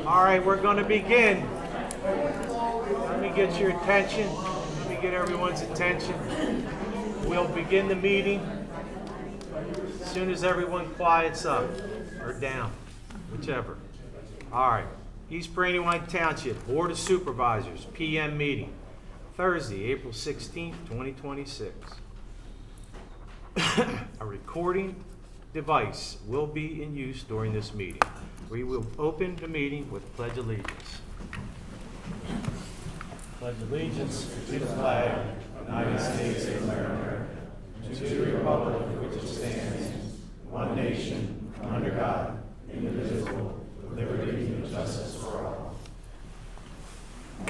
All right, we're going to begin. Let me get your attention. Let me get everyone's attention. We'll begin the meeting as soon as everyone quiets up or down, whichever. All right, East Brandywine Township Board of Supervisors PM meeting, Thursday, April 16th, 2026. A recording device will be in use during this meeting. We will open the meeting with Pledge Allegiance. Pledge allegiance to the flag of the United States of America, to the republic for which it stands, one nation, under God, indivisible, with liberty and justice for all.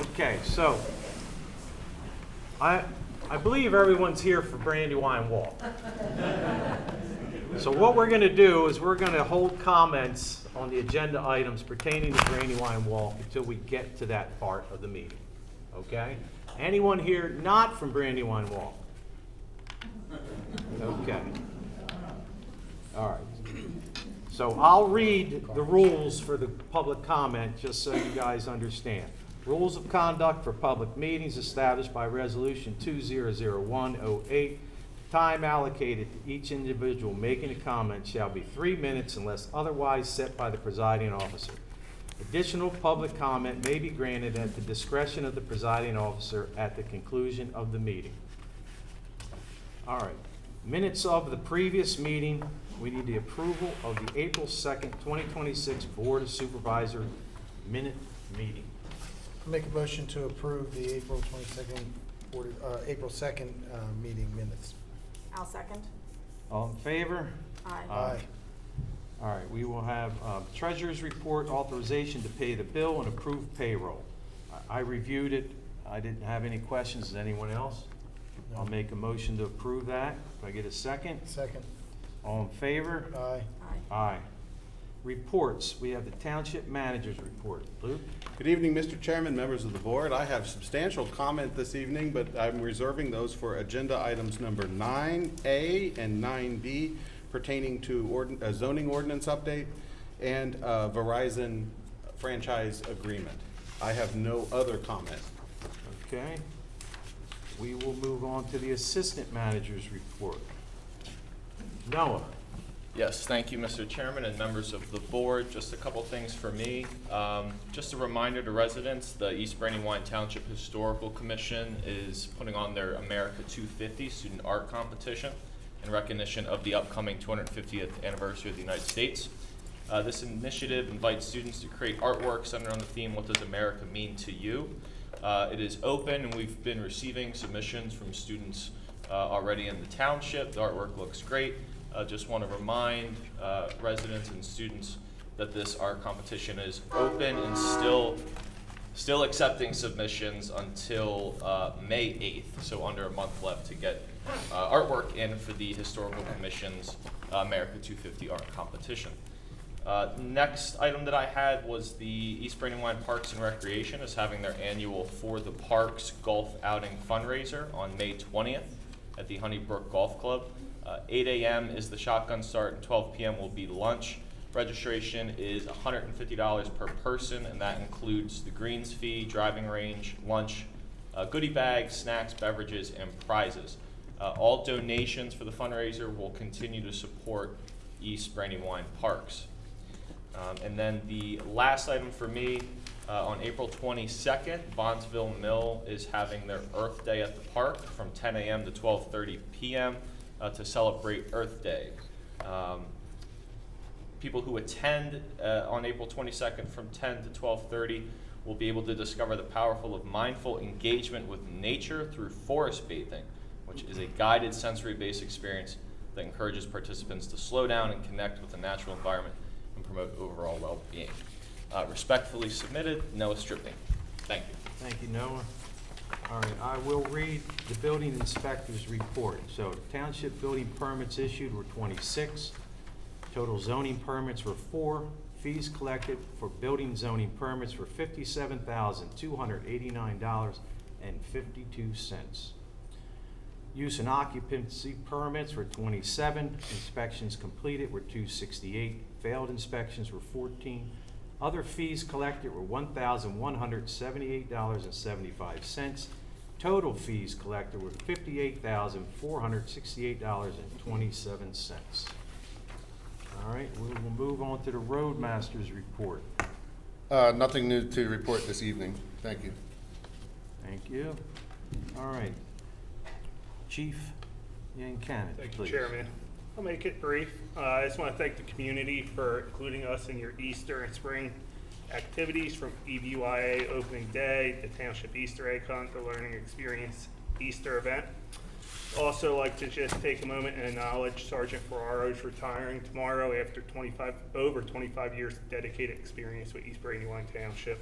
Okay, so I believe everyone's here for Brandywine Walk. So what we're going to do is we're going to hold comments on the agenda items pertaining to Brandywine Walk until we get to that part of the meeting. Okay? Anyone here not from Brandywine Walk? Okay. All right. So I'll read the rules for the public comment just so you guys understand. Rules of conduct for public meetings established by Resolution 200108. Time allocated to each individual making a comment shall be 3 minutes unless otherwise set by the presiding officer. Additional public comment may be granted at the discretion of the presiding officer at the conclusion of the meeting. All right. Minutes of the previous meeting. We need the approval of the April 2nd, 2026 Board of Supervisor minute meeting. Make a motion to approve the April 2nd meeting minutes. I'll second. All in favor? Aye. Aye. All right, we will have Treasurer's Report, authorization to pay the bill and approve payroll. I reviewed it. I didn't have any questions. Does anyone else? No. I'll make a motion to approve that. If I get a second? Second. All in favor? Aye. Aye. Aye. Reports. We have the Township Manager's Report. Luke? Good evening, Mr. Chairman, members of the board. I have substantial comment this evening, but I'm reserving those for agenda items number 9A and 9B pertaining to a zoning ordinance update and Verizon franchise agreement. I have no other comment. Okay. We will move on to the Assistant Manager's Report. Noah? Yes, thank you, Mr. Chairman and members of the board. Just a couple things for me. Just a reminder to residents, the East Brandywine Township Historical Commission is putting on their America 250 Student Art Competition in recognition of the upcoming 250th anniversary of the United States. This initiative invites students to create artwork centered on the theme, what does America mean to you? It is open and we've been receiving submissions from students already in the township. The artwork looks great. Just want to remind residents and students that this art competition is open and still accepting submissions until May 8th, so under a month left to get artwork in for the Historical Commission's America 250 art competition. Next item that I had was the East Brandywine Parks and Recreation is having their annual For the Parks golf outing fundraiser on May 20th at the Honeybrook Golf Club. 8 a.m. is the shotgun start and 12 p.m. will be lunch. Registration is $150 per person, and that includes the greens fee, driving range, lunch, goodie bags, snacks, beverages, and prizes. All donations for the fundraiser will continue to support East Brandywine Parks. And then the last item for me, on April 22nd, Bondsville Mill is having their Earth Day at the park from 10 a.m. to 12:30 p.m. To celebrate Earth Day. People who attend on April 22nd from 10 to 12:30 will be able to discover the powerful of mindful engagement with nature through forest bathing, which is a guided sensory-based experience that encourages participants to slow down and connect with the natural environment and promote overall well-being. Respectfully submitted, Noah Stripping. Thank you. Thank you, Noah. All right, I will read the building inspector's report. So township building permits issued were 26. Total zoning permits were 4. Fees collected for building zoning permits were $57,289.52. Use and occupancy permits were 27. Inspections completed were 268. Failed inspections were 14. Other fees collected were $1,178.75. Total fees collected were $58,468.27. All right, we will move on to the Roadmaster's report. Nothing new to report this evening. Thank you. Thank you. All right. Chief Yankanis, Thank you, please. Chairman. I'll make it brief. I just want to thank the community for including us in your Easter and spring activities, from EBYA opening day, the Township Easter egg hunt, the Learning Experience Easter event. Also like to just take a moment and acknowledge Sergeant Ferraro's retiring tomorrow after over 25 years of dedicated experience with East Brandywine Township.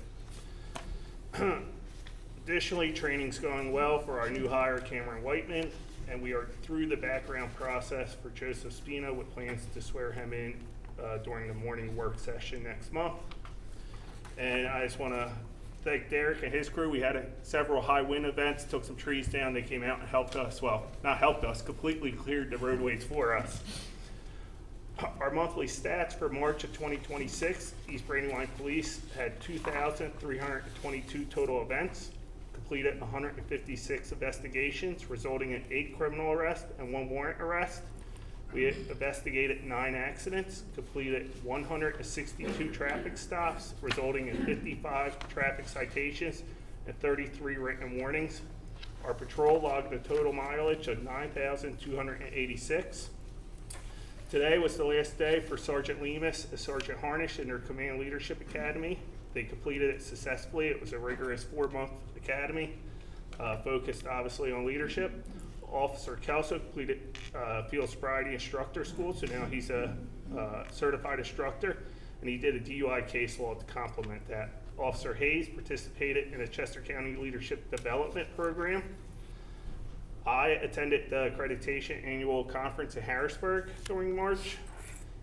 Additionally, training's going well for our new hire, Cameron Whiteman, and we are through the background process for Joseph Spino with plans to swear him in during the morning work session next month. And I just want to thank Derek and his crew. We had several high wind events, took some trees down. They came out and helped us. Well, not helped us, completely cleared the roadways for us. Our monthly stats for March of 2026, East Brandywine Police had 2,322 total events, completed 156 investigations, resulting in 8 criminal arrests and 1 warrant arrest. We investigated 9 accidents, completed 162 traffic stops, resulting in 55 traffic citations and 33 written warnings. Our patrol logged a total mileage of 9,286. Today was the last day for Sergeant Lemus and Sergeant Harnish in their Command Leadership Academy. They completed it successfully. It was a rigorous 4-month academy, focused obviously on leadership. Officer Kelso completed field sobriety instructor school, so now he's a certified instructor, and he did a DUI case law to complement that. Officer Hayes participated in a Chester County Leadership Development Program. I attended the accreditation annual conference in Harrisburg during March,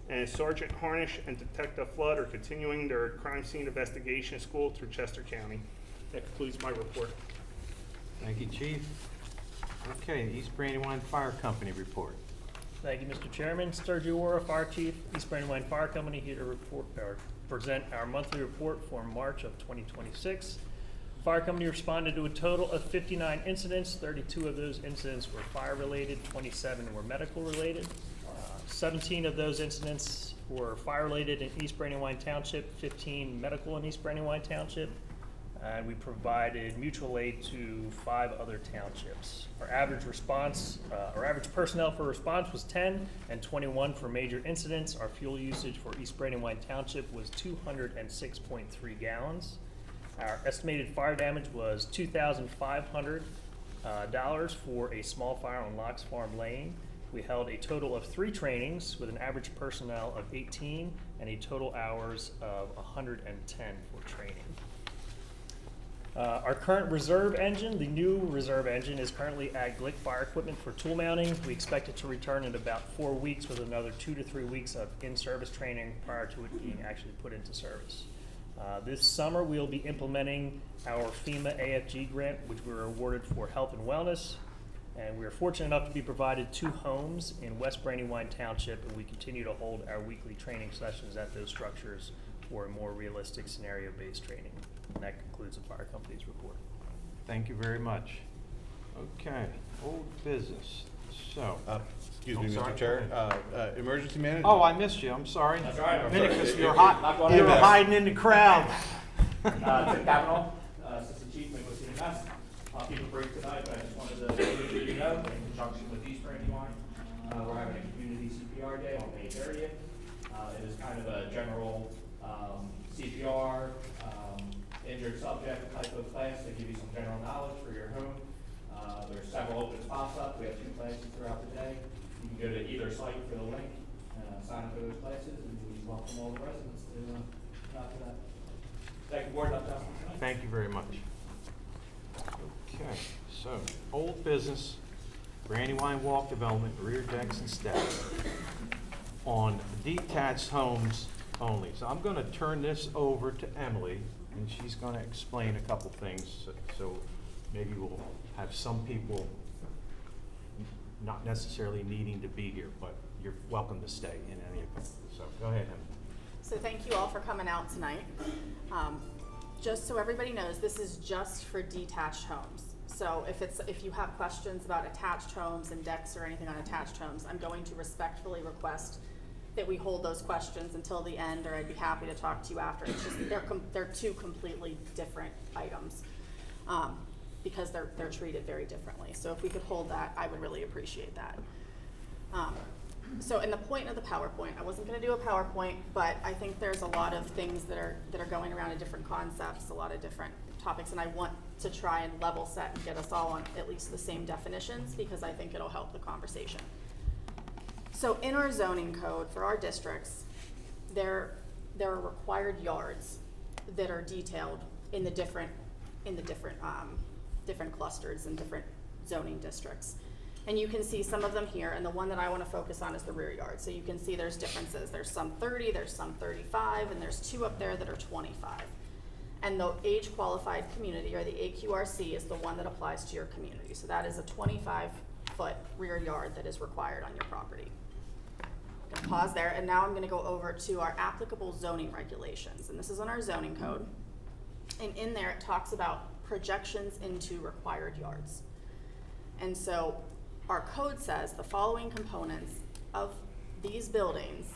and Sergeant Harnish and Detective Flood are continuing their crime scene investigation school through Chester County. That concludes my report. Thank you, Chief. Okay, East Brandywine Fire Company report. Thank you, Mr. Chairman. Sturgis Ora, Fire Chief, East Brandywine Fire Company, here to report or present our monthly report for March of 2026. Fire Company responded to a total of 59 incidents. 32 of those incidents were fire-related, 27 were medical-related. 17 of those incidents were fire-related in East Brandywine Township, 15 medical in East Brandywine Township, and we provided mutual aid to 5 other townships. Our average personnel for response was 10 and 21 for major incidents. Our fuel usage for East Brandywine Township was 206.3 gallons. Our estimated fire damage was $2,500 for a small fire on Locks Farm Lane. We held a total of 3 trainings with an average personnel of 18 and a total hours of 110 for training. Our current reserve engine, the new reserve engine, is currently at Glick Fire Equipment for tool mounting. We expect it to return in about 4 weeks with another 2 to 3 weeks of in-service training prior to it being actually put into service. This summer, we'll be implementing our FEMA AFG grant, which we were awarded for health and wellness. And we are fortunate enough to be provided 2 homes in West Brandywine Township, and we continue to hold our weekly training sessions at those structures for a more realistic scenario-based training. And that concludes the fire company's report. Thank you very much. Okay, old business. So, Excuse I'm me, sorry, Mr. Chair. go Emergency management. oh, I missed you. I'm sorry. That's all right, I'm Minute, sorry. 'cause you were Not going you were anywhere. hiding in the crowd. Tim Cavanaugh, Assistant Chief, Maple City Mass. I'll keep it brief tonight, but I just wanted to let you know, in conjunction with East Brandywine, we're having a community CPR day on May 30th. It is kind of a general CPR, injured subject type of class to give you some general knowledge for your home. There's several open spots up. We have 2 classes throughout the day. You can go to either site for the link, sign up for those classes, and we welcome all the residents to come out to that. Thank you, Board. Thank you very much. Okay, so, old business, Brandywine Walk Development, rear decks and steps on detached homes only. So I'm gonna turn this over to Emily, and she's gonna explain a couple things, so maybe we'll have some people not necessarily needing to be here, but you're welcome to stay in any event. So, go ahead, Emily. So thank you all for coming out tonight. Just so everybody knows, this is just for detached homes. So if you have questions about attached homes and decks or anything on attached homes, I'm going to respectfully request that we hold those questions until the end, or I'd be happy to talk to you after. It's just, they're two completely different items, because they're treated very differently. So if we could hold that, I would really appreciate that. So in the point of the PowerPoint, I wasn't gonna do a PowerPoint, but I think there's a lot of things that are going around in different concepts, a lot of different topics, and I want to try and level set and get us all on at least the same definitions, because I think it'll help the conversation. So in our zoning code for our districts, there are required yards that are detailed in the different clusters and different zoning districts. And you can see some of them here, and the one that I want to focus on is the rear yard. So you can see there's differences. There's some 30, there's some 35, and there's two up there that are 25. And the age qualified community, or the AQRC, is the one that applies to your community. So that is a 25-foot rear yard that is required on your property. I'm gonna pause there, and now I'm gonna go over to our applicable zoning regulations. And this is on our zoning code. And in there, it talks about projections into required yards. And so our code says the following components of these buildings,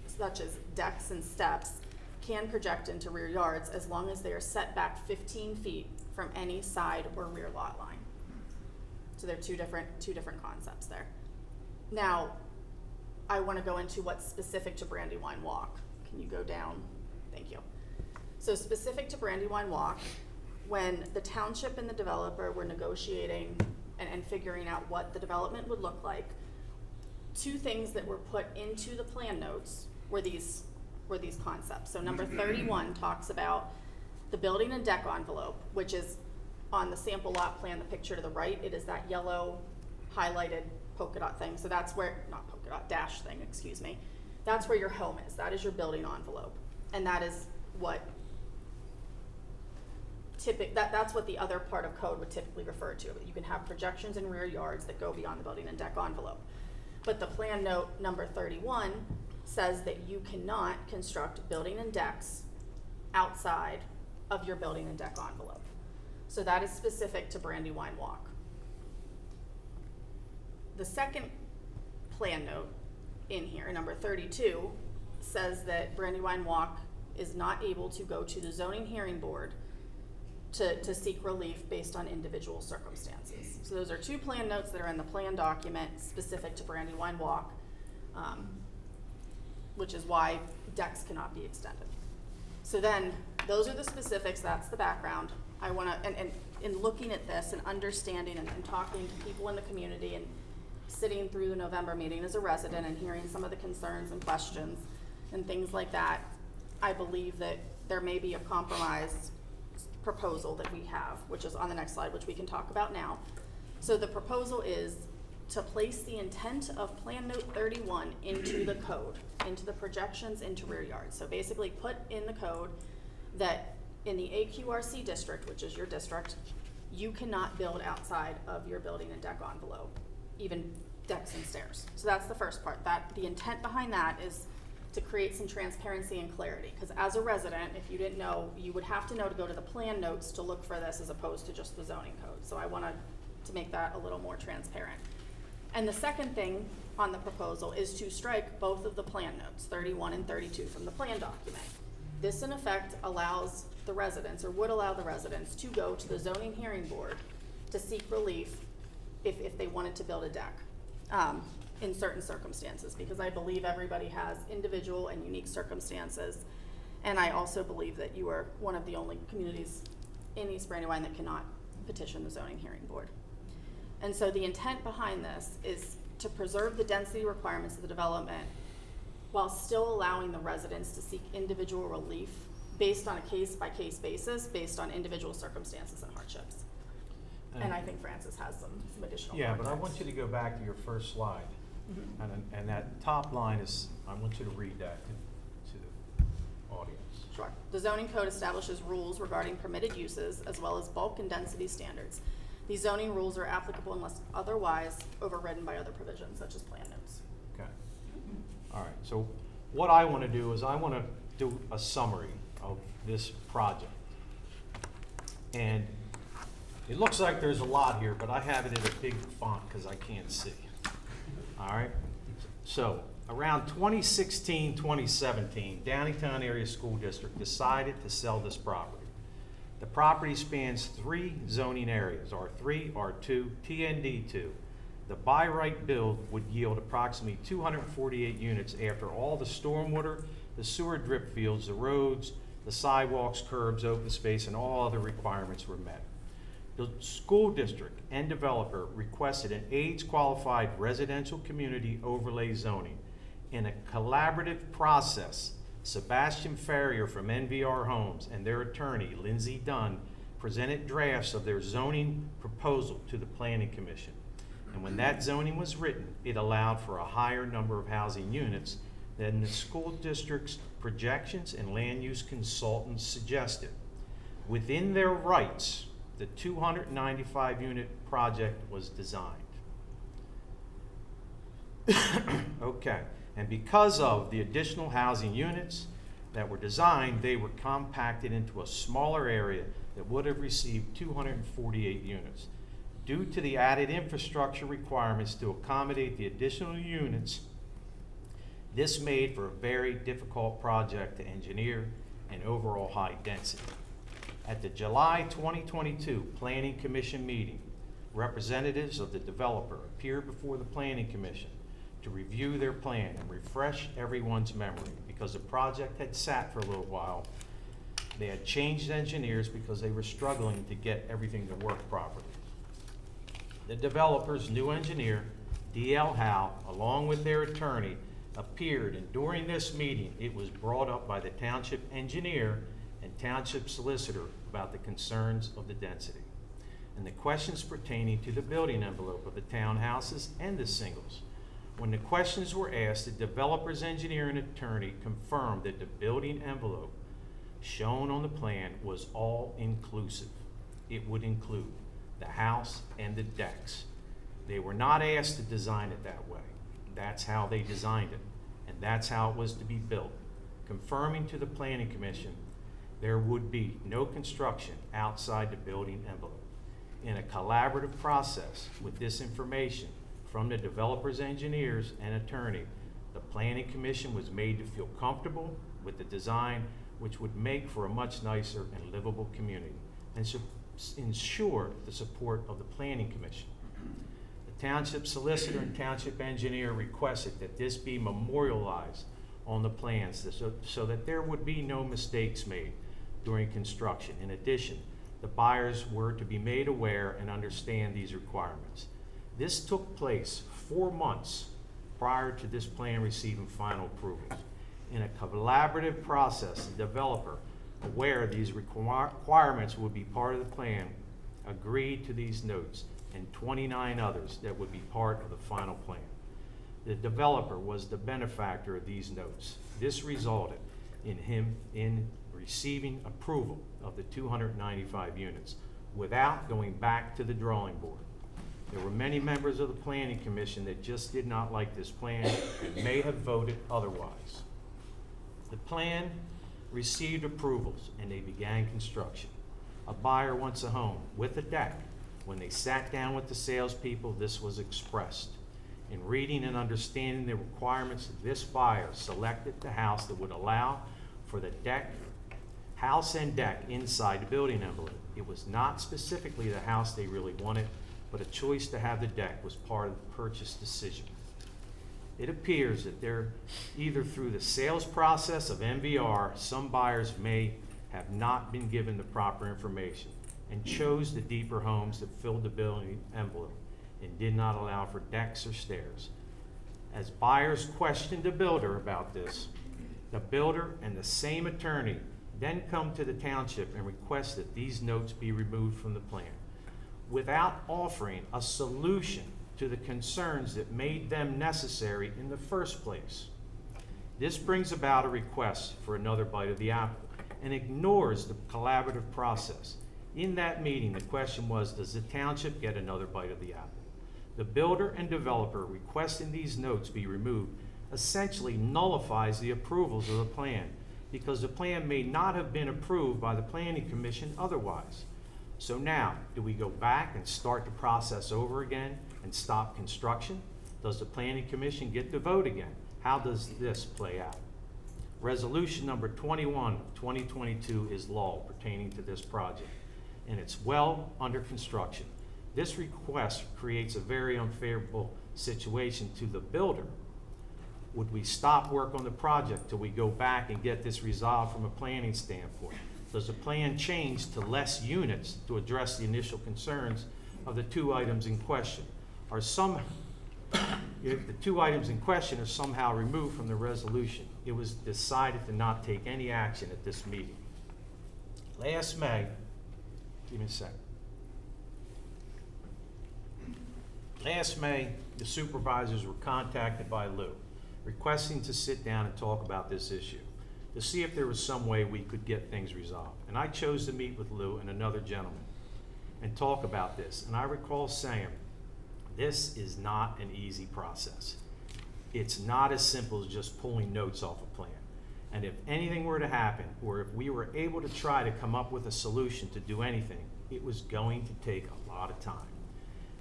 such as decks and steps, can project into rear yards as long as they are set back 15 feet from any side or rear lot line. So they're two different concepts there. Now, I want to go into what's specific to Brandywine Walk. Can you go down? Thank you. So specific to Brandywine Walk, when the township and the developer were negotiating and figuring out what the development would look like, two things that were put into the plan notes were these concepts. So number 31 talks about the building and deck envelope, which is on the sample lot plan, the picture to the right. It is that yellow highlighted polka dot thing. So that's where, not polka dot, dash thing, excuse me. That's where your home is. That is your building envelope. And that is what that's what the other part of code would typically refer to. You can have projections in rear yards that go beyond the building and deck envelope. But the plan note number 31 says that you cannot construct building and decks outside of your building and deck envelope. So that is specific to Brandywine Walk. The second plan note in here, number 32, says that Brandywine Walk is not able to go to the zoning hearing board to seek relief based on individual circumstances. So those are two plan notes that are in the plan document specific to Brandywine Walk, which is why decks cannot be extended. So then, those are the specifics, that's the background. I wanna, and in looking at this and understanding and talking to people in the community and sitting through the November meeting as a resident and hearing some of the concerns and questions and things like that, I believe that there may be a compromise proposal that we have, which is on the next slide, which we can talk about now. So the proposal is to place the intent of Plan Note 31 into the code, into the projections into rear yards. So basically put in the code that in the AQRC district, which is your district, you cannot build outside of your building and deck envelope, even decks and stairs. So that's the first part. That the intent behind that is to create some transparency and clarity. Because as a resident, if you didn't know, you would have to know to go to the plan notes to look for this as opposed to just the zoning code. So I wanted to make that a little more transparent. And the second thing on the proposal is to strike both of the plan notes, 31 and 32, from the plan document. This in effect allows the residents, or would allow the residents, to go to the zoning hearing board to seek relief if they wanted to build a deck. In certain circumstances, because I believe everybody has individual and unique circumstances. And I also believe that you are one of the only communities in East Brandywine that cannot petition the zoning hearing board. And so the intent behind this is to preserve the density requirements of the development while still allowing the residents to seek individual relief based on a case-by-case basis, based on individual circumstances and hardships. And I think Francis has some additional Yeah, but I context. want you to go back to your first slide. Mm-hmm. And that top line is, I want you to read that to the audience. Sure. The zoning code establishes rules regarding permitted uses as well as bulk and density standards. These zoning rules are applicable unless otherwise overridden by other provisions such as plan notes. Okay. All right, so what I want to do is I want to do a summary of this project. And it looks like there's a lot here, but I have it in a big font because I can't see. All right? So, around 2016, 2017, Downingtown Area School District decided to sell this property. The property spans 3 zoning areas, R3, R2, TND2. The by right build would yield approximately 248 units after all the stormwater, the sewer drip fields, the roads, the sidewalks, curbs, open space, and all other requirements were met. The school district and developer requested an AIDS-qualified residential community overlay zoning. In a collaborative process, Sebastian Farrier from NVR Homes and their attorney, Lindsay Dunn, presented drafts of their zoning proposal to the Planning Commission. And when that zoning was written, it allowed for a higher number of housing units than the school district's projections and land use consultants suggested. Within their rights, the 295-unit project was designed. Okay, and because of the additional housing units that were designed, they were compacted into a smaller area that would have received 248 units. Due to the added infrastructure requirements to accommodate the additional units, this made for a very difficult project to engineer and overall high density. At the July 2022 Planning Commission meeting, representatives of the developer appeared before the Planning Commission to review their plan and refresh everyone's memory because the project had sat for a little while. They had changed engineers because they were struggling to get everything to work properly. The developer's new engineer, D.L. Howe, along with their attorney, appeared, and during this meeting, it was brought up by the township engineer and township solicitor about the concerns of the density and the questions pertaining to the building envelope of the townhouses and the singles. When the questions were asked, the developer's engineer and attorney confirmed that the building envelope shown on the plan was all inclusive. It would include the house and the decks. They were not asked to design it that way. That's how they designed it, and that's how it was to be built, confirming to the Planning Commission there would be no construction outside the building envelope. In a collaborative process with this information from the developer's engineers and attorney, the Planning Commission was made to feel comfortable with the design, which would make for a much nicer and livable community and should ensure the support of the Planning Commission. The township solicitor and township engineer requested that this be memorialized on the plans so that there would be no mistakes made during construction. In addition, the buyers were to be made aware and understand these requirements. This took place 4 months prior to this plan receiving final approvals. In a collaborative process, the developer, aware these requirements would be part of the plan, agreed to these notes and 29 others that would be part of the final plan. The developer was the benefactor of these notes. This resulted in him receiving approval of the 295 units without going back to the drawing board. There were many members of the Planning Commission that just did not like this plan and may have voted otherwise. The plan received approvals and they began construction. A buyer wants a home with a deck. When they sat down with the salespeople, this was expressed. In reading and understanding the requirements, this buyer selected the house that would allow for the house and deck inside the building envelope. It was not specifically the house they really wanted, but a choice to have the deck was part of the purchase decision. It appears that either through the sales process of NVR, some buyers may have not been given the proper information and chose the deeper homes that filled the building envelope and did not allow for decks or stairs. As buyers questioned the builder about this, the builder and the same attorney then come to the township and request that these notes be removed from the plan without offering a solution to the concerns that made them necessary in the first place. This brings about a request for another bite of the apple and ignores the collaborative process. In that meeting, the question was, does the township get another bite of the apple? The builder and developer requesting these notes be removed essentially nullifies the approvals of the plan because the plan may not have been approved by the planning commission otherwise. So now, do we go back and start the process over again and stop construction? Does the planning commission get to vote again? How does this play out? Resolution number 21 of 2022 is law pertaining to this project, and it's well under construction. This request creates a very unfavorable situation to the builder. Would we stop work on the project till we go back and get this resolved from a planning standpoint? Does the plan change to less units to address the initial concerns of the two items in question? If the two items in question are somehow removed from the resolution, it was decided to not take any action at this meeting. Last May, give me a sec. Last May, the supervisors were contacted by Lou, requesting to sit down and talk about this issue, to see if there was some way we could get things resolved. And I chose to meet with Lou and another gentleman and talk about this. And I recall saying, this is not an easy process. It's not as simple as just pulling notes off a plan. And if anything were to happen, or if we were able to try to come up with a solution to do anything, it was going to take a lot of time.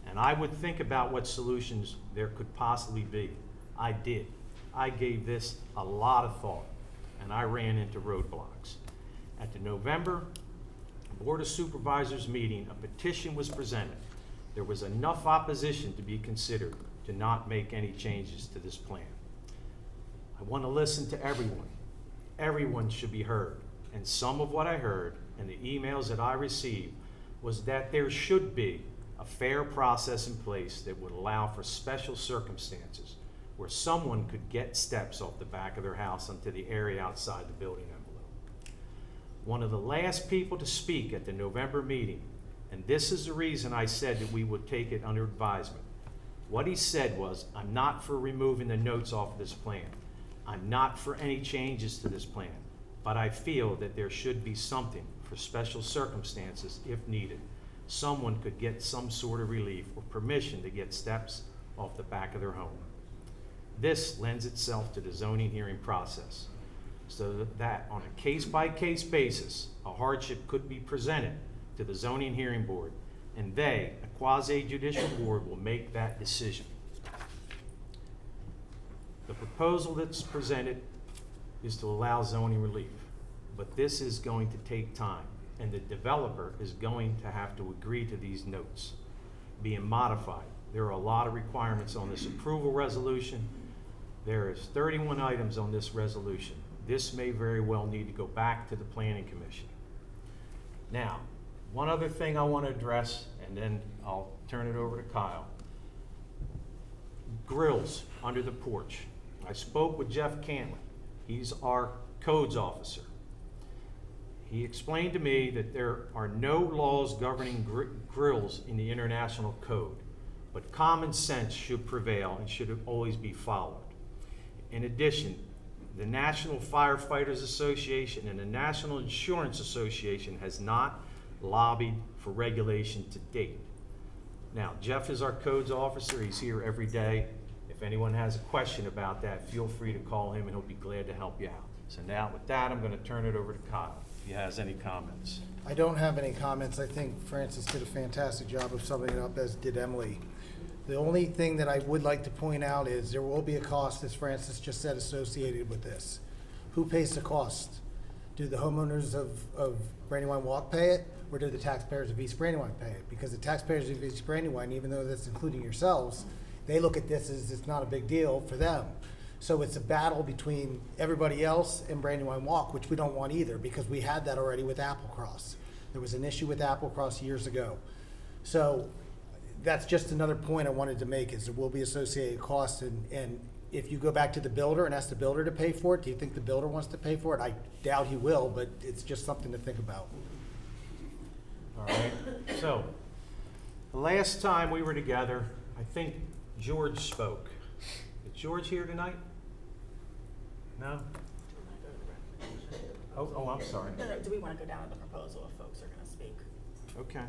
And I would think about what solutions there could possibly be. I did. I gave this a lot of thought, and I ran into roadblocks. At the November Board of Supervisors meeting, a petition was presented. There was enough opposition to be considered to not make any changes to this plan. I want to listen to everyone. Everyone should be heard. And some of what I heard and the emails that I received was that there should be a fair process in place that would allow for special circumstances where someone could get steps off the back of their house onto the area outside the building envelope. One of the last people to speak at the November meeting, and this is the reason I said that we would take it under advisement. What he said was, I'm not for removing the notes off of this plan. I'm not for any changes to this plan, but I feel that there should be something for special circumstances if needed. Someone could get some sort of relief or permission to get steps off the back of their home. This lends itself to the zoning hearing process, so that on a case-by-case basis, a hardship could be presented to the zoning hearing board, and they, a quasi-judicial board, will make that decision. The proposal that's presented is to allow zoning relief, but this is going to take time, and the developer is going to have to agree to these notes being modified. There are a lot of requirements on this approval resolution. There is 31 items on this resolution. This may very well need to go back to the Planning Commission. Now, one other thing I want to address, and then I'll turn it over to Kyle. Grills under the porch. I spoke with Jeff Cantlin. He's our codes officer. He explained to me that there are no laws governing grills in the international code, but common sense should prevail and should always be followed. In addition, the National Firefighters Association and the National Insurance Association has not lobbied for regulation to date. Now, Jeff is our codes officer. He's here every day. If anyone has a question about that, feel free to call him and he'll be glad to help you out. So now with that, I'm going to turn it over to Kyle, if he has any comments. I don't have any comments. I think Francis did a fantastic job of summing it up, as did Emily. The only thing that I would like to point out is there will be a cost, as Francis just said, associated with this. Who pays the cost? Do the homeowners of Brandywine Walk pay it, or do the taxpayers of East Brandywine pay it? Because the taxpayers of East Brandywine, even though that's including yourselves, they look at this as it's not a big deal for them. So it's a battle between everybody else and Brandywine Walk, which we don't want either, because we had that already with Applecross. There was an issue with Applecross years ago. So that's just another point I wanted to make, is there will be associated costs, and if you go back to the builder and ask the builder to pay for it, do you think the builder wants to pay for it? I doubt he will, but it's just something to think about. All right, so the last time we were together, I think George spoke. Is George here tonight? No? Oh, I'm sorry. No, do we want to go down to the proposal if folks are going to speak? Okay.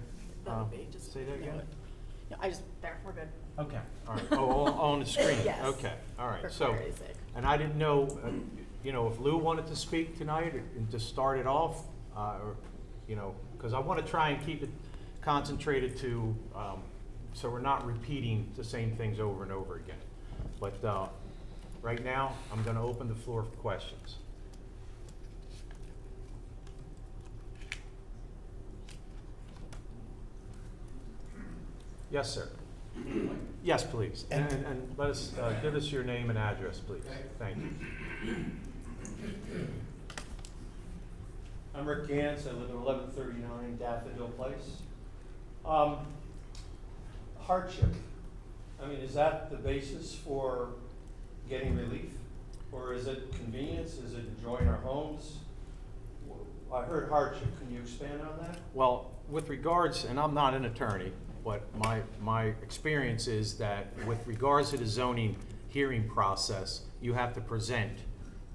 That would be just. Say that again? No, we're good. Okay, all right. Oh, on the screen? Yes. Okay, all right. For So, clarity's sake. and I didn't know, you know, if Lou wanted to speak tonight and to start it off, or, you know, because I want to try and keep it concentrated to, so we're not repeating the same things over and over again. But right now, I'm going to open the floor for questions. Yes, sir. Yes, please. And let us, give us your name and address, please. Thank you. I'm Rick Gantz. I live at 1139 Daffodil Place. Hardship. I mean, is that the basis for getting relief? Or is it convenience? Is it enjoying our homes? I heard hardship. Can you expand on that? Well, with regards, and I'm not an attorney, but my experience is that with regards to the zoning hearing process, you have to present,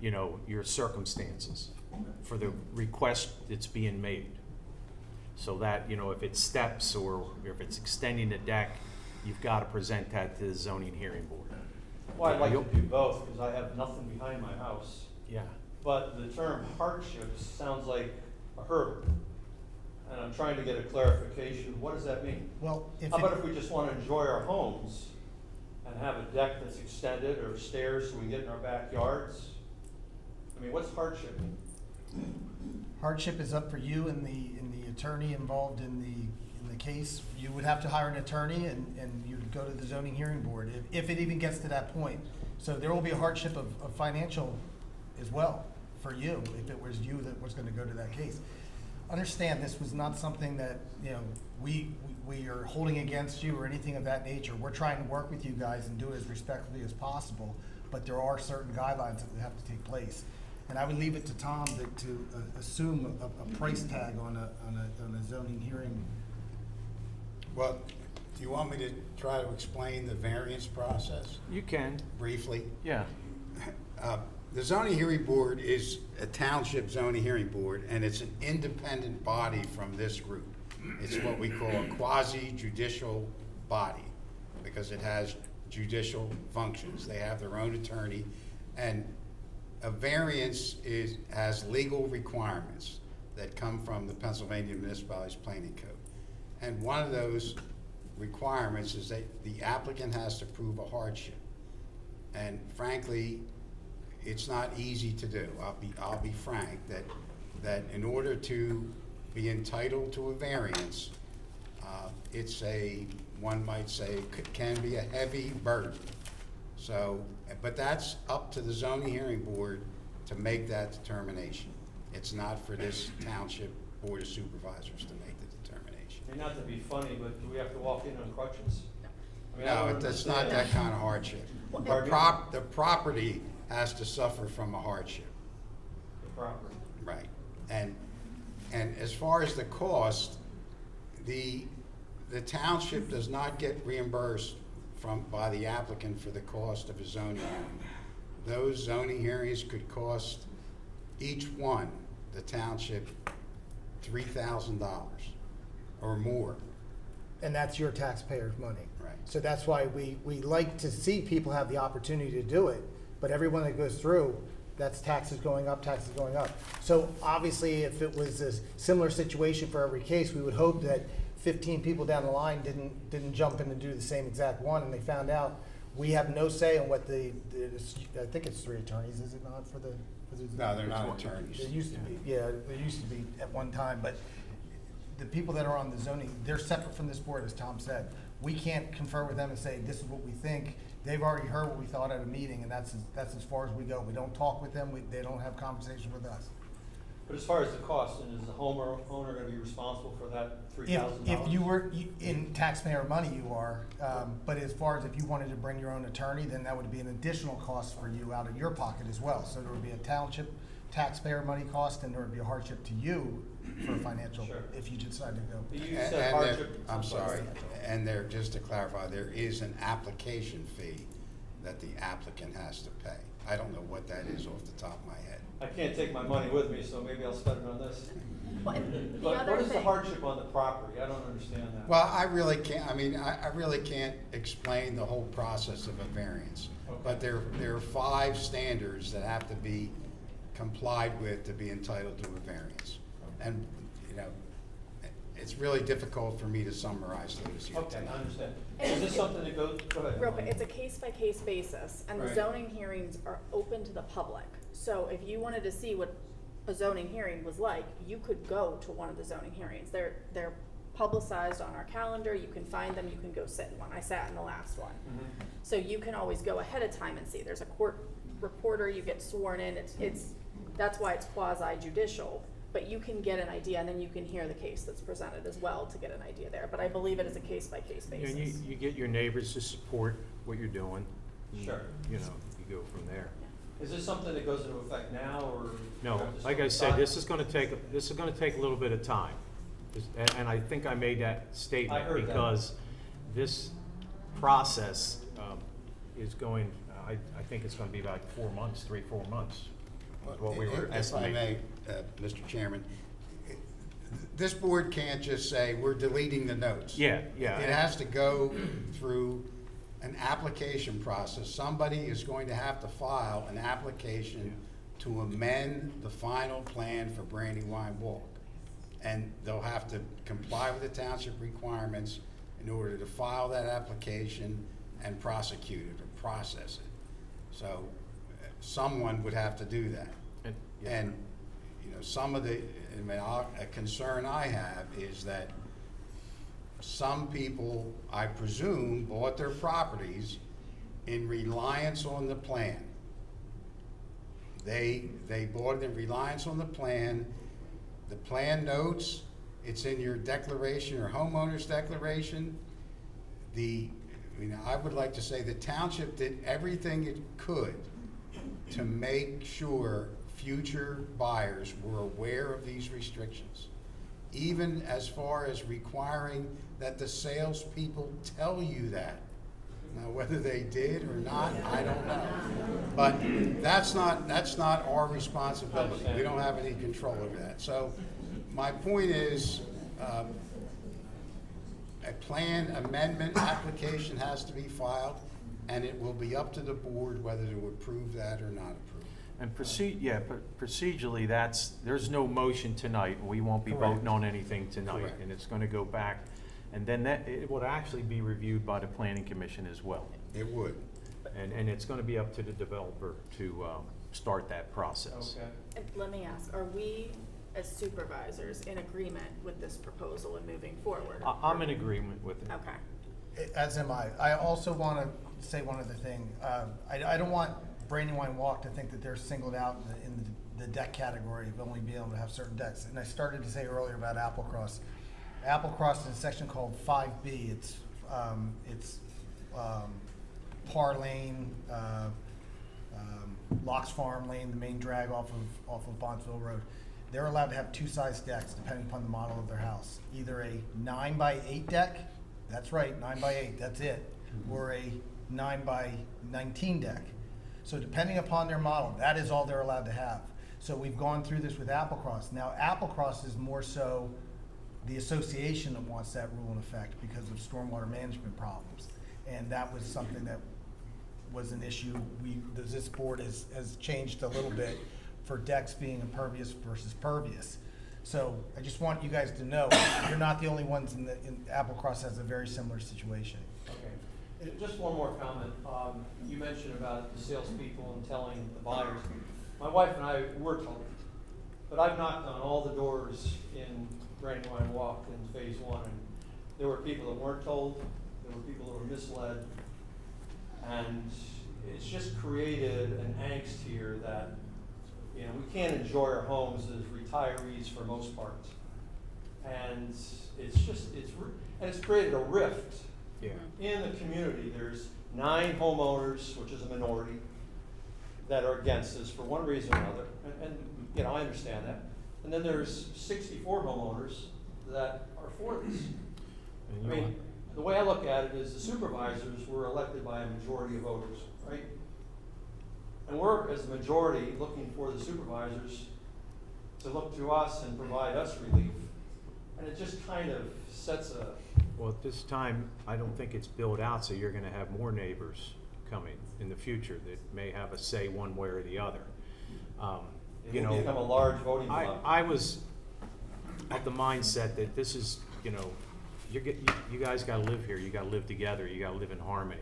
you know, your circumstances for the request that's being made. So that, you know, if it's steps or if it's extending the deck, you've got to present that to the zoning hearing board. Well, I'd like to do both because I have nothing behind my house. Yeah. But the term hardship sounds like a hurdle. And I'm trying to get a clarification. What does that mean? Well, How about if we just want to enjoy our homes and have a deck that's extended or stairs so we get in our backyards? I mean, what's hardship mean? hardship is up for you and the attorney involved in the case. You would have to hire an attorney and you'd go to the zoning hearing board if it even gets to that point. So there will be a hardship of financial as well for you if it was you that was going to go to that case. Understand this was not something that, you know, we are holding against you or anything of that nature. We're trying to work with you guys and do it as respectfully as possible, but there are certain guidelines that have to take place. And I would leave it to Tom to assume a price tag on a zoning hearing. Well, do you want me to try to explain the variance process You can, briefly? yeah. The zoning hearing board is a township zoning hearing board, and it's an independent body from this group. It's what we call a quasi-judicial body, because it has judicial functions. They have their own attorney, and a variance has legal requirements that come from the Pennsylvania Municipalities Planning Code. And one of those requirements is that the applicant has to prove a hardship. And frankly, it's not easy to do. I'll be frank that in order to be entitled to a variance, it's one might say, can be a heavy burden. So, but that's up to the zoning hearing board to make that determination. It's not for this township board of supervisors to make the determination. I mean, not to be funny, but do we have to walk in on crutches? I mean, I No, don't it's not understand. that kind of hardship. The property has to suffer from a hardship. The property. Right. And as far as the cost, the township does not get reimbursed by the applicant for the cost of a zoning hearing. Those zoning hearings could cost each one, the township, $3,000 or more. And that's your taxpayers' money. Right. So that's why we like to see people have the opportunity to do it, but everyone that goes through, that's taxes going up, taxes going up. So obviously, if it was a similar situation for every case, we would hope that 15 people down the line didn't jump in and do the same exact one, and they found out we have no say on what I think it's 3 attorneys, is it not, for the No, they're not attorneys. There used to be, yeah, there used to be at one time, but the people that are on the zoning, they're separate from this board, as Tom said. We can't confer with them and say, this is what we think. They've already heard what we thought at a meeting, and that's as far as we go. We don't talk with them, they don't have conversation with us. But as far as the cost, and is the homeowner going to be responsible for that $3,000? If you were, in taxpayer money, you are, but as far as if you wanted to bring your own attorney, then that would be an additional cost for you out of your pocket as well. So there would be a township taxpayer money cost, and there would be a hardship to you for financial, Sure. if you decide to go. You And said hardship. I'm sorry, and there, just to clarify, there is an application fee that the applicant has to pay. I don't know what that is off the top of my head. I can't take my money with me, so maybe I'll spend it on this. Well, and the But other what is the thing- hardship on the property? I don't understand that. Well, I really can't, I mean, I really can't explain the whole process of a variance. Okay. But there are 5 standards that have to be complied with to be entitled to a variance. And, you know, it's really difficult for me to summarize those here Okay, tonight. I understand. Is this something that goes, go ahead. Real quick, it's a case-by-case basis, and the Right. zoning hearings are open to the public. So if you wanted to see what a zoning hearing was like, you could go to one of the zoning hearings. They're publicized on our calendar, you can find them, you can go sit in one. I sat in the last one. Mhm. So you can always go ahead of time and see. There's a court reporter, you get sworn in, that's why it's quasi judicial. But you can get an idea, and then you can hear the case that's presented as well to get an idea there. But I believe it is a case-by-case basis. And you get your neighbors to support what you're doing. Sure. You know, you go from there. Is this something that goes into effect now, or? No, like I said, this is gonna take a little bit of time. And I think I made that statement I heard that. because this process is going, I think it's gonna be like 4 months, 3-4 months, is what we were If I estimating. may, Mr. Chairman, this board can't just say, we're deleting the notes. Yeah, yeah. It has to go through an application process. Somebody is going to have to file an application to amend the final plan for Brandywine Walk. And they'll have to comply with the township requirements in order to file that application and prosecute it or process it. So someone would have to do that. And, you know, some of the, a concern I have is that some people, I presume, bought their properties in reliance on the plan. They bought it in reliance on the plan notes, it's in your declaration or homeowner's declaration. I would like to say the township did everything it could to make sure future buyers were aware of these restrictions, even as far as requiring that the salespeople tell you that. Now, whether they did or not, I don't know. But that's not our responsibility. We don't have any control over that. So my point is, a plan amendment application has to be filed, and it will be up to the board whether to approve that or not approve. And but procedurally, there's no motion tonight, and we won't be Correct. voting on anything tonight. Correct. And it's gonna go back, and then it would actually be reviewed by the planning commission as well. It would. And it's gonna be up to the developer to start that process. Okay. And let me ask, are we as supervisors in agreement with this proposal and moving forward? I'm in agreement with it. Okay. As am I. I also want to say one other thing. I don't want Brandywine Walk to think that they're singled out in the deck category of only being able to have certain decks. And I started to say earlier about Applecross. Applecross is a section called 5B. It's Parr Lane, Locks Farm Lane, the main drag off of Bontsville Road. They're allowed to have two-size decks depending upon the model of their house. Either a 9x8 deck, that's right, 9x8, that's it, or a 9x19 deck. So depending upon their model, that is all they're allowed to have. So we've gone through this with Applecross. Now, Applecross is more so the association that wants that rule in effect because of stormwater management problems. And that was something that was an issue. This board has changed a little bit for decks being impervious versus pervious. So I just want you guys to know, you're not the only ones in Applecross has a very similar situation. Okay. Just one more comment. You mentioned about the salespeople and telling the buyers. My wife and I were told, but I've knocked on all the doors in Brandywine Walk in Phase 1, and there were people that weren't told, there were people that were misled, and it's just created an angst here that, you know, we can't enjoy our homes as retirees for most part. And it's created a rift Yeah. in the community. There's 9 homeowners, which is a minority, that are against this for one reason or another. And you know, I understand that. And then there's 64 homeowners that are for this. And I you mean, the way I look at it is the supervisors were elected by a majority of voters, right? And we're, as a majority, looking for the supervisors to look to us and provide us relief. And it just kind of sets a... Well, at this time, I don't think it's built out, so you're gonna have more neighbors coming in the future that may have a say one way or the other. you It will know, become a large voting I, block. I was of the mindset that this is, you know, you guys gotta live here, you gotta live together, you gotta live in harmony.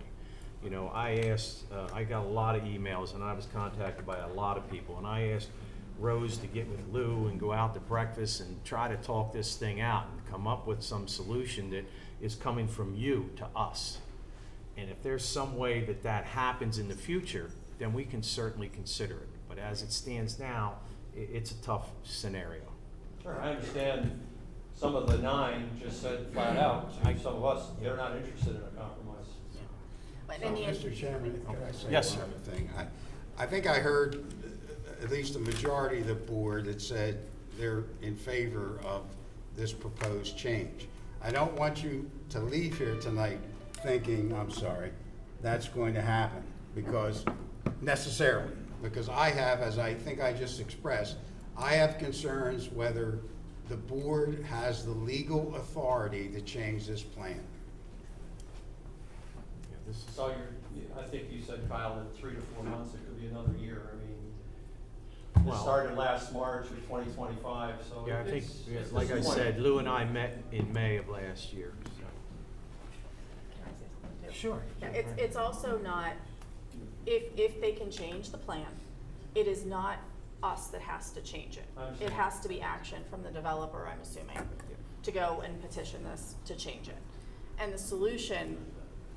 You know, I asked, I got a lot of emails and I was contacted by a lot of people, and I asked Rose to get with Lou and go out to breakfast and try to talk this thing out and come up with some solution that is coming from you to us. And if there's some way that that happens in the future, then we can certainly consider it. But as it stands now, it's a tough scenario. Sure, I understand some of the 9 just said flat out, to some of us, they're not interested in a compromise. But So, in the end, Mr. Chairman, can I say Yes, one sir. other thing? I think I heard at least a majority of the board that said they're in favor of this proposed change. I don't want you to leave here tonight thinking, I'm sorry, that's going to happen, because necessarily, because I have, as I think I just expressed, I have concerns whether the board has the legal authority to change this plan. Yeah, this is- So I think you said, Kyle, that 3 to 4 months, it could be another year. I mean, Well- it started last March of 2025, so. Yeah, I think, it's- yeah, it's like I disappointing. said, Lou and I met in May of last year, so. can I say something too? Sure. Yeah, it's also not, if they can change the plan, it is not us that has to change it. I It understand. has to be action from the developer, I'm assuming, to go and petition this to change it. And the solution,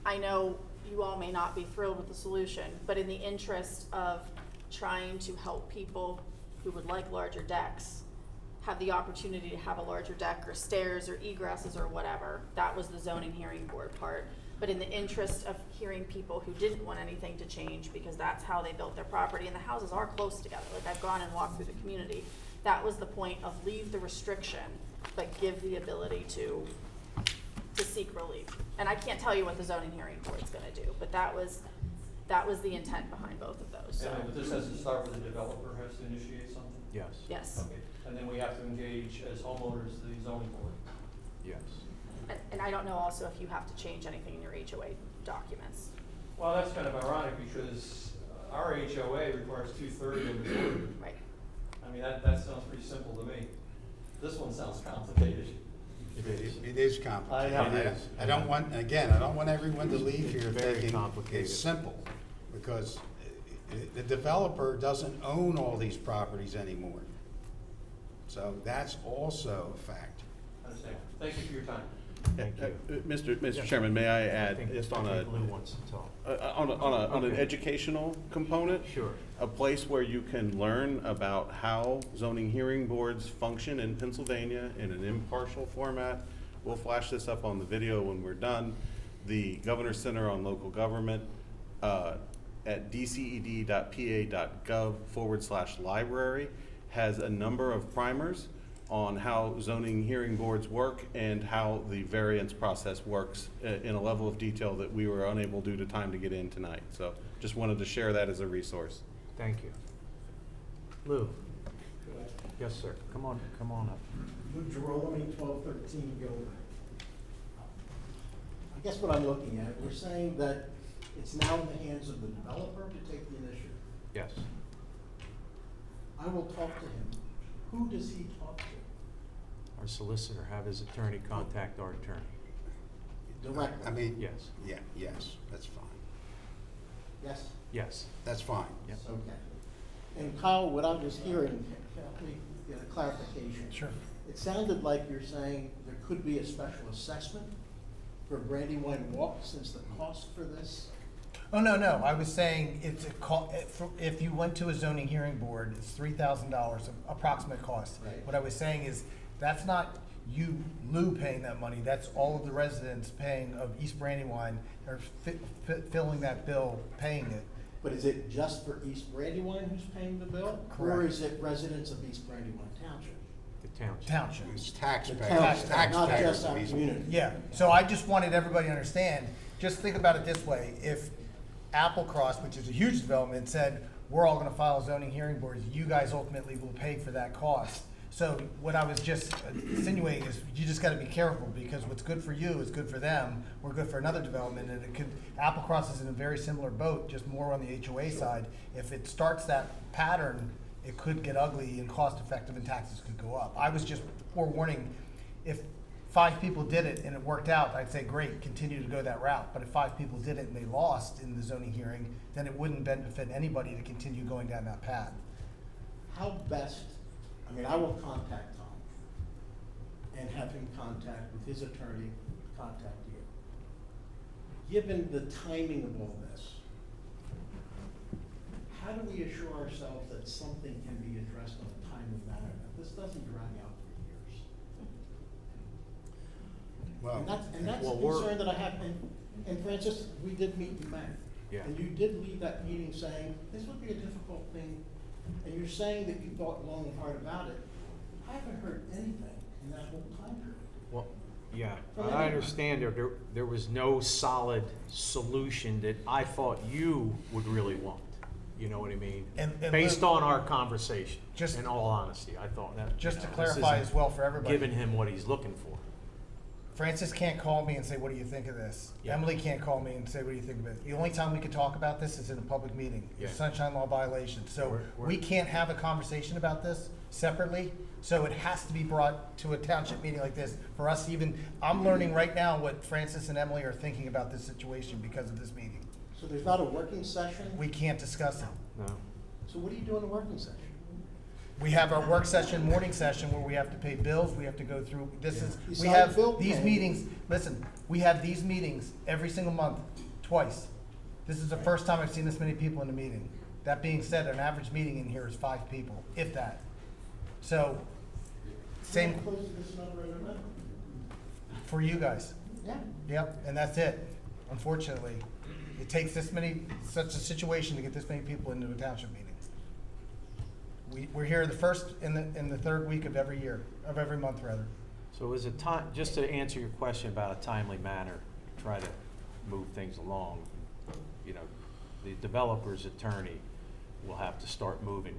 I know you all may not be thrilled with the solution, but in the interest of trying to help people who would like larger decks have the opportunity to have a larger deck or stairs or egresses or whatever, that was the zoning hearing board part. But in the interest of hearing people who didn't want anything to change because that's how they built their property, and the houses are close together, like I've gone and walked through the community, that was the point of leave the restriction, but give the ability to seek relief. And I can't tell you what the zoning hearing board's gonna do, but that was the intent behind both of those, so, And this has to start with the developer has to initiate something? Yes, yes. Okay, and then we have to engage as homeowners, the zoning board. yes. And I don't know also if you have to change anything in your HOA documents. Well, that's kind of ironic because our HOA requires 2/3 of the board. Right. I mean, that sounds pretty simple to me. This one sounds complicated. It is complicated. I know. It is. I don't want, again, I don't want everyone to leave here Very thinking complicated. it's simple, because the developer doesn't own all these properties anymore. So that's also a fact. Understand. Thank you for your time. Thank you. Mr. Yes. Chairman, may I I add, think just on a, Lou wants to talk. on an Okay. educational component? Sure. A place where you can learn about how zoning hearing boards function in Pennsylvania in an impartial format. We'll flash this up on the video when we're done. The Governor's Center on Local Government at dced.pa.gov/library has a number of primers on how zoning hearing boards work and how the variance process works in a level of detail that we were unable due to time to get in tonight. So just wanted to share that as a resource. Thank you. Lou? Yes, sir. Come on up. Lou Girolami, 1213 Gilbert. I guess what I'm looking at, we're saying that it's now in the hands of the developer to take the initiative. Yes. I will talk to him. Who does he talk to? Our solicitor, have his attorney contact our attorney. Directly? I mean. Yes. Yeah, yes, that's fine. Yes? Yes. That's fine. Yep. Okay. And Kyle, what I was hearing, help me get a clarification. Sure. It sounded like you're saying there could be a special assessment for Brandywine Walk since the cost for this. Oh, no, I was saying it's if you went to a zoning hearing board, it's $3,000 approximate cost. Right. What I was saying is, that's not you, Lou, paying that money, that's all of the residents paying of East Brandywine, are filling that bill, paying it. But is it just for East Brandywine who's paying the bill? Or Correct. is it residents of East Brandywine Township? The township. Township. It's taxpayers, The township, not taxpayers just of our these. community. Yeah, so I just wanted everybody to understand, just think about it this way, if Applecross, which is a huge development, said, we're all gonna file zoning hearing boards, you guys ultimately will pay for that cost. So what I was just insinuating is, you just gotta be careful, because what's good for you is good for them, or good for another development, and it could, Applecross is in a very similar boat, just more on the HOA side. If it starts that pattern, it could get ugly and cost effective and taxes could go up. I was just forewarning, if 5 people did it and it worked out, I'd say, great, continue to go that route. But if 5 people did it and they lost in the zoning hearing, then it wouldn't benefit anybody to continue going down that path. How best, I mean, I will contact Tom and have him contact with his attorney, contact you. Given the timing of all this, how do we assure ourselves that something can be addressed in a timely manner, that this doesn't drag out for years? Well, And that's the Well, we're- concern that I have, and Francis, we did meet in May. Yeah. And you did leave that meeting saying, this would be a difficult thing, and you're saying that you thought long and hard about it. I haven't heard anything in that whole time period. Well, yeah, From I anyone. understand there was no solid solution that I thought you would really want. You know what I mean? And Based Lou- on our conversation, Just- in all honesty, I thought that. Just you to know, this clarify isn't as well for everybody. Giving him what he's looking for. Francis can't call me and say, what do you think of this? Yeah. Emily can't call me and say, what do you think of it? The only time we can talk about this is in a public meeting. It's Yeah. sunshine law violation. So We're- we can't have a conversation about this separately. So it has to be brought to a township meeting like this for us to even, I'm learning right now what Francis and Emily are thinking about this situation because of this meeting. So there's not a working session? We can't discuss it. No. So what do you do in a working session? We have our work session, morning session, where we have to pay bills, we have to go through, this is, we Besides have bill these paying. meetings, listen, we have these meetings every single month, twice. This is the first time I've seen this many people in a meeting. That being said, an average meeting in here is 5 people, if that. So, same How close is this number in a minute? for you guys. Yeah. Yep, and that's it, unfortunately. It takes such a situation to get this many people into a township meeting. We're here the first and the third week of every year, of every month rather. So is it time, just to answer your question about a timely manner, try to move things along, you know, the developer's attorney will have to start moving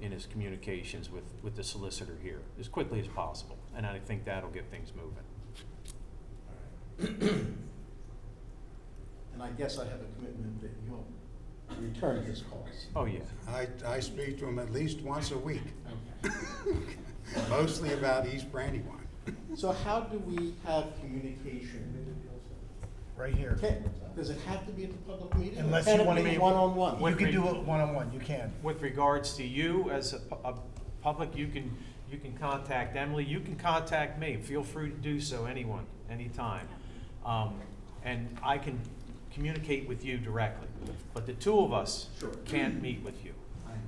in his communications with the solicitor here as quickly as possible. And I think that'll get things moving. And I guess I have a commitment that you'll return his calls. Oh, yeah. I speak to him at least once a week, Okay. mostly about East Brandywine. So how do we have communication? Right here. Does it have to be at the public meeting? or Unless can you it want be to. one-on-one? You can do it one-on-one, you can. With regards to you as a public, you can contact Emily, you can contact me. Feel free to do so, anyone, anytime. And I can communicate with you directly. But the two of us Sure. can't meet with you.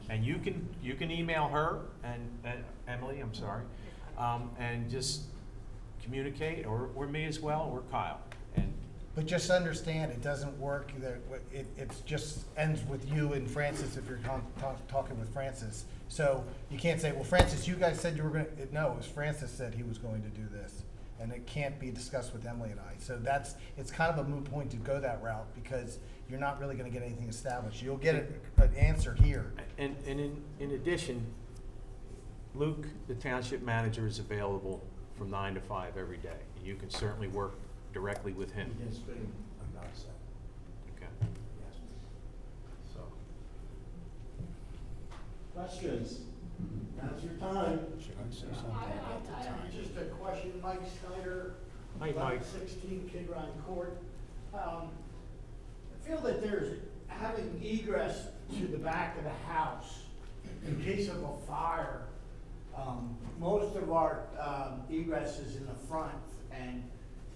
And you can email her and Emily, I'm sorry, and just communicate, or me as well, or Kyle. And But just understand, it doesn't work, it just ends with you and Francis if you're talking with Francis. So you can't say, well, Francis, you guys said you were gonna, no, it was Francis said he was going to do this. And it can't be discussed with Emily and I. So it's kind of a moot point to go that route because you're not really gonna get anything established. You'll get an answer here. And in addition, Luke, the township manager, is available from 9 to 5 every day. You can certainly work directly with him. It's been a godsend. Okay. Yes. So, Questions? Now's your time. Should I say something about the time? Just a question, Mike Snyder. Hi, Mike. 16 Kidron Court. I feel that there's having egress to the back of the house in case of a fire. Most of our egress is in the front, and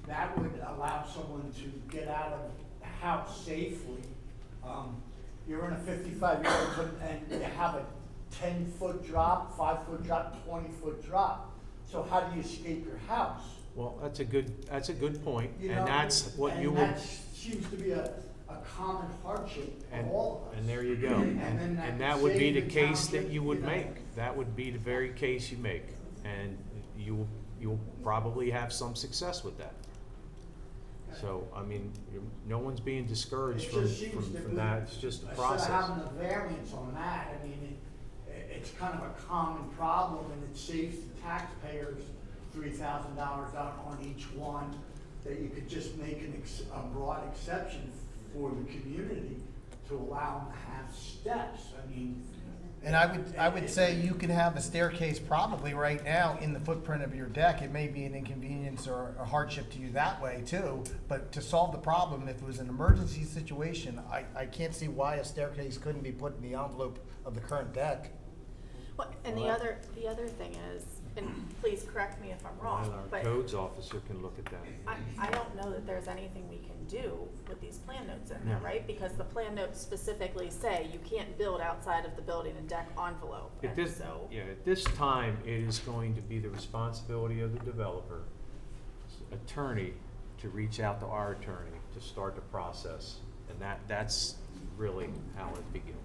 that would allow someone to get out of the house safely. You're in a 55-yard, and you have a 10-foot drop, 5-foot drop, 20-foot drop. So how do you escape your house? well, that's a good point, You and know, that's what and you would, that seems to be a common hardship and, for all of us. and there you go. then And that that could would be save the the case that township, you would you know. make. That would be the very case you make, and you'll probably have some success with that. So, I mean, no one's being discouraged It from just seems that from that, it's just a Instead process. of having a variance on that, I mean, it's kind of a common problem, and it saves the taxpayers $3,000 out on each one, that you could just make a broad exception for the community to allow them to have steps. I mean, And I would say you can have a staircase probably right now in the footprint of your deck. It may be an inconvenience or a hardship to you that way too, but to solve the problem, if it was an emergency situation, I can't see why a staircase couldn't be put in the envelope of the current deck. Well, and the other thing is, and please correct me if I'm wrong, And our but codes officer can look at that. I don't know that there's anything we can do with these plan notes in there, No. right? Because the plan notes specifically say you can't build outside of the building and deck envelope. At And this, so, yeah, at this time, it is going to be the responsibility of the developer, attorney, to reach out to our attorney to start the process. And that's really how it begins.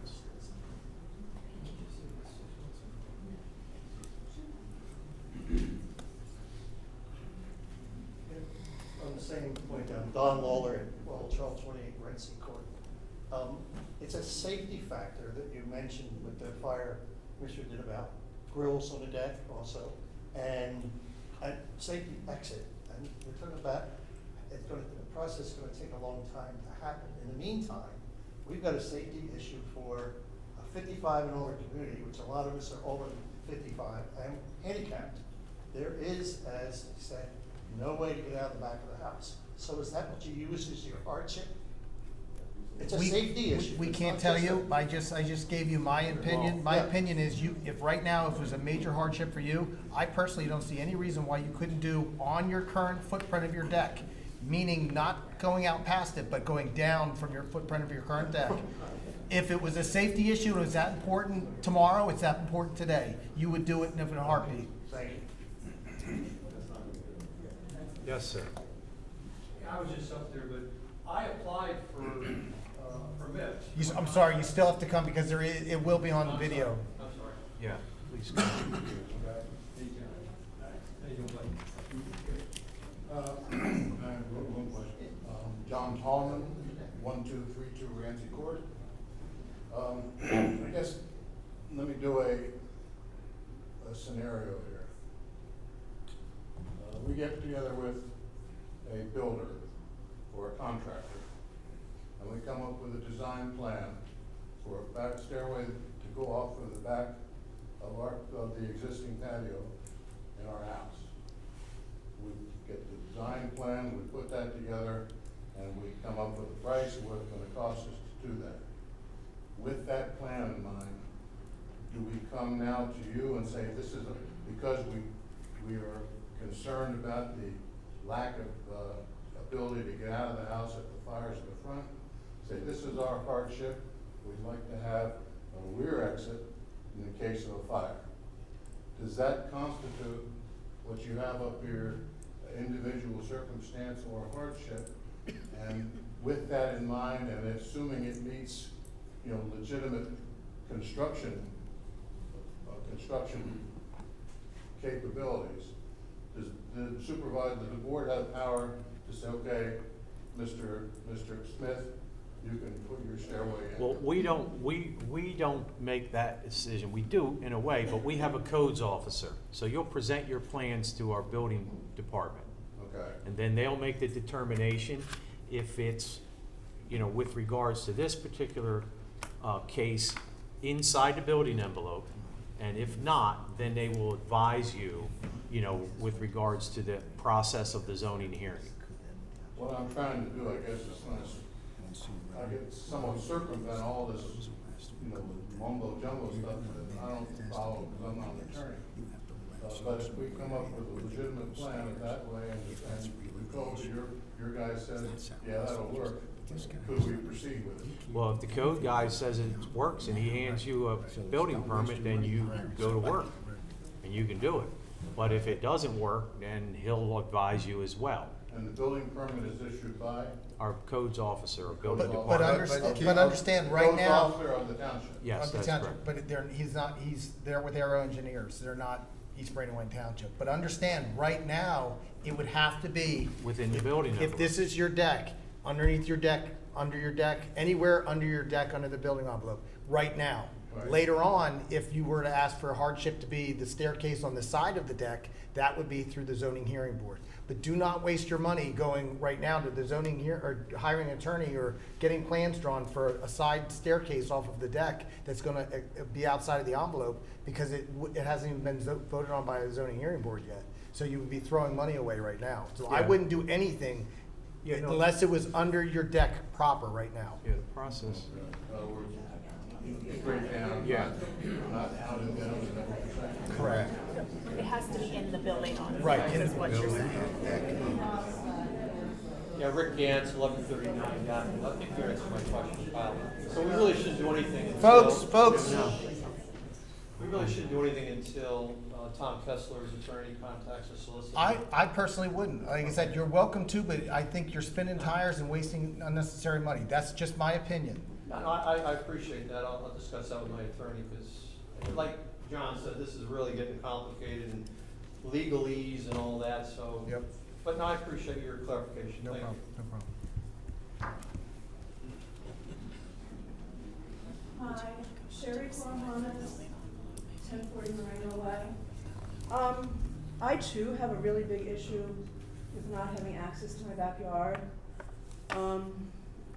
On the same point, I'm Don Lawler at Charles 28 Rensselaer Court. It's a safety factor that you mentioned with the fire Mr. did about grills on the deck also, and a safety exit. And we're talking about, the process is going to take a long time to happen. In the meantime, we've got a safety issue for a 55 and older community, which a lot of us are older than 55 and handicapped. There is, as they said, no way to get out of the back of the house. So is that what you use as your hardship? It's a safety issue. We It's can't not tell just you, a- I just gave you my opinion. My Yeah. opinion is if right now, if it was a major hardship for you, I personally don't see any reason why you couldn't do on your current footprint of your deck, meaning not going out past it, but going down from your footprint of your current deck. If it was a safety issue, and it was that important tomorrow, it's that important today, you would do it in a heartbeat. Thank you. Yes, sir. I was just up there, but I applied for permits. I'm sorry, you still have to come because it will be on the video. I'm sorry. Yeah, please go. I have one question. John Tallman, 1232 Ramsey Court. I guess, let me do a scenario here. We get together with a builder or a contractor, and we come up with a design plan for a back stairway to go off of the back of the existing patio in our house. We get the design plan, we put that together, and we come up with a price of what it's gonna cost us to do that. With that plan in mind, do we come now to you and say, this is, because we are concerned about the lack of ability to get out of the house if the fire's in the front, say, this is our hardship, we'd like to have a rear exit in the case of a fire. Does that constitute what you have up here, individual circumstance or hardship? And with that in mind, and assuming it meets, legitimate construction capabilities, does the supervisor, does the board have power to say, okay, Mr. Smith, you can put your stairway in? Well, we don't make that decision. We do in a way, but we have a codes officer. So you'll present your plans to our building department. Okay. And then they'll make the determination if it's, with regards to this particular case, inside the building envelope. And if not, then they will advise you, with regards to the process of the zoning hearing. What I'm trying to do, I guess, is I get somewhat circumvent all this, mumbo jumbo stuff that I don't follow because I'm not an attorney. But if we come up with a legitimate plan that way, and the code, your guy says, yeah, that'll work, could we proceed with it? Well, if the code guy says it works and he hands you a building permit, then you go to work and you can do it. But if it doesn't work, then he'll advise you as well. And the building permit is issued by? Our codes officer, or building But department. understand right now. Codes officer of the township? Yes, Of the that's township, correct. but he's there with Aero Engineers, they're not East Brandywine Township. But understand, right now, it would have to be. Within the building If envelope. this is your deck, underneath your deck, under your deck, anywhere under your deck, under the building envelope, right now. Right. Later on, if you were to ask for a hardship to be the staircase on the side of the deck, that would be through the zoning hearing board. But do not waste your money going right now to the zoning here, or hiring an attorney, or getting plans drawn for a side staircase off of the deck that's gonna be outside of the envelope, because it hasn't even been voted on by a zoning hearing board yet. So you would be throwing money away right now. So I Yeah. wouldn't do anything unless it was under your deck proper right now. Yeah, the process. In other words, straight down, Yeah. not out and down, is that what you're saying? Correct. It has to be in the building on Right, site, in is the what you're saying. Yeah, Rick Gantz, 1139 Gothic. I think you answered my question, Kyle. So we really shouldn't do anything until... Folks. We really shouldn't do anything until Tom Kessler's attorney contacts a solicitor. I personally wouldn't. Like I said, you're welcome to, but I think you're spinning tires and wasting unnecessary money. That's just my opinion. No, I appreciate that. I'll discuss that with my attorney, because like John said, this is really getting complicated and legalese and all that, so. Yep. But no, I appreciate your clarification. No Thank you. problem, no problem. Hi, Sherry Cormonas, 1040 Moreno Way. I too have a really big issue with not having access to my backyard.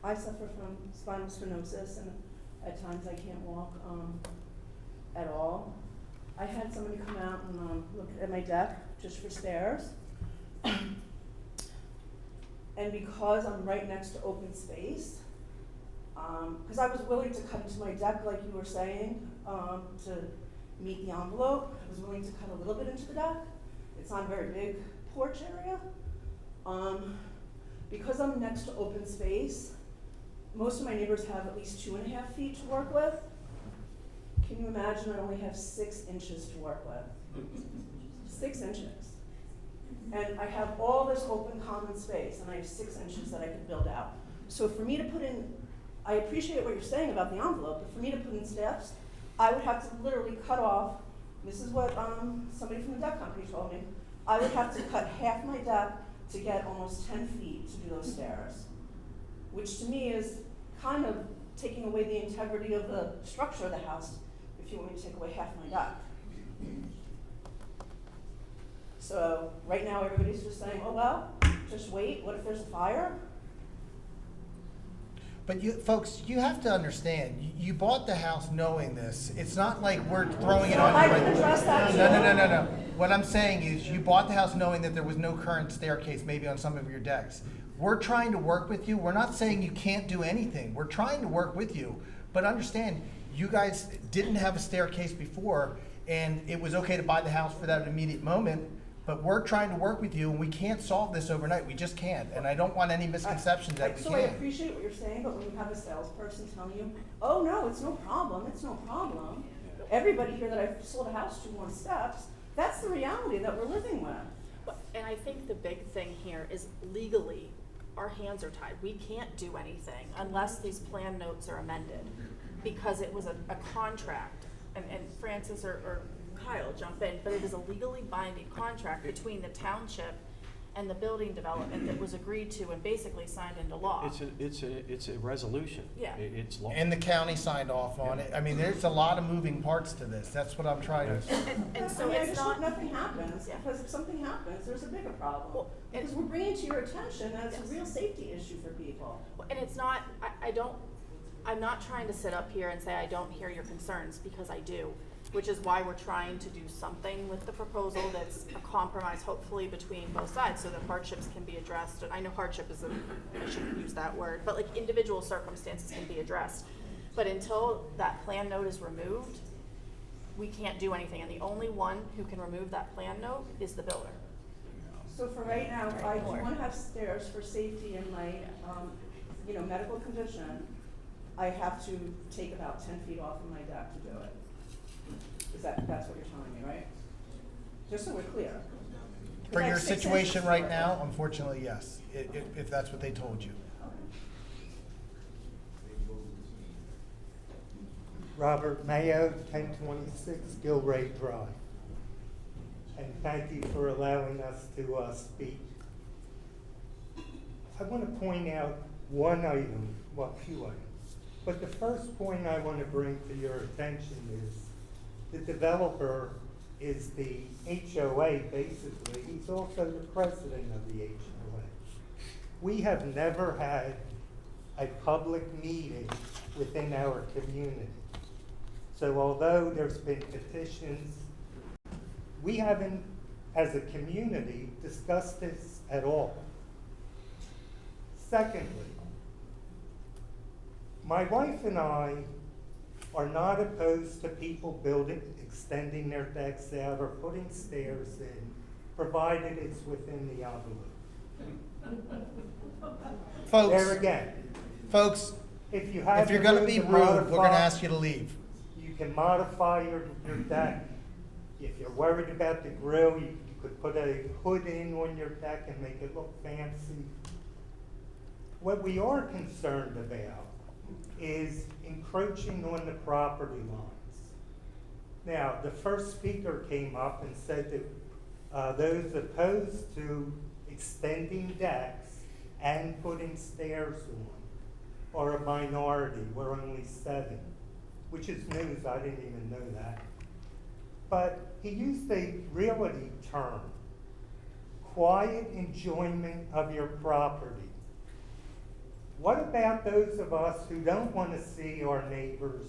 I suffer from spinal stenosis, and at times I can't walk at all. I had somebody come out and look at my deck just for stairs. And because I'm right next to open space, because I was willing to cut into my deck, like you were saying, to meet the envelope. I was willing to cut a little bit into the deck. It's not a very big porch area. Because I'm next to open space, most of my neighbors have at least 2.5 feet to work with. Can you imagine I only have 6 inches to work with? 6 inches. And I have all this open common space, and I have 6 inches that I could build out. So for me to put in, I appreciate what you're saying about the envelope, but for me to put in steps, I would have to literally cut off, this is what somebody from the deck company told me, I would have to cut half my deck to get almost 10 feet to do those stairs, which to me is kind of taking away the integrity of the structure of the house if you want me to take away half my deck. So right now everybody's just saying, oh well, just wait, what if there's a fire? But you, folks, you have to understand, you bought the house knowing this. It's not like we're throwing it on you. I can address that too. No. What I'm saying is, you bought the house knowing that there was no current staircase maybe on some of your decks. We're trying to work with you. We're not saying you can't do anything. We're trying to work with you. But understand, you guys didn't have a staircase before, and it was okay to buy the house for that immediate moment. But we're trying to work with you, and we can't solve this overnight. We just can't. And I don't want any misconceptions that we So I can. appreciate what you're saying, but when you have a salesperson telling you, oh no, it's no problem, it's no problem. Everybody here that I've sold a house to wants steps. That's the reality that we're living with. And I think the big thing here is legally, our hands are tied. We can't do anything unless these plan notes are amended, because it was a contract, and Francis or Kyle jump in, but it is a legally binding contract between the township and the building development that was agreed to and basically signed into law. It's a resolution. Yeah. It's law. And the county signed off on it. I mean, there's a lot of moving parts to this. That's what I'm trying to. And so I mean, I it's just not. hope nothing happens, Yeah. because if something happens, there's a bigger problem. Well, Because we're bringing to your attention that it's Yes. a real safety issue for people. And it's not, I'm not trying to sit up here and say I don't hear your concerns, because I do, which is why we're trying to do something with the proposal that's a compromise, hopefully, between both sides, so that hardships can be addressed. And I know hardship is I shouldn't use that word, but like individual circumstances can be addressed. But until that plan note is removed, we can't do anything, and the only one who can remove that plan note is the builder. So for right now, if I do want to have stairs for safety in my, medical condition, I have to take about 10 feet off of my deck to do it. That's what you're telling me, right? Just so we're clear. For I have your 6 situation inches. right now, unfortunately, yes, if that's what they told you. Robert Mayo, 1026 Gilray Drive. And thank you for allowing us to speak. I want to point out one item, well, a few items. But the first point I want to bring to your attention is the developer is the HOA, basically. He's also the president of the HOA. We have never had a public meeting within our community. So although there's been petitions, we haven't, as a community, discussed this at all. Secondly, my wife and I are not opposed to people building, extending their decks out or putting stairs in, provided it's within the envelope. Folks, There again, folks, if you have if you're the gonna room be to rude, we're gonna modify- ask you to leave. You can modify your deck. If you're worried about the grill, you could put a hood in on your deck and make it look fancy. What we are concerned about is encroaching on the property lines. Now, the first speaker came up and said that those opposed to extending decks and putting stairs on are a minority. We're only 7, which is news. I didn't even know that. But he used a realty term, quiet enjoyment of your property. What about those of us who don't want to see our neighbors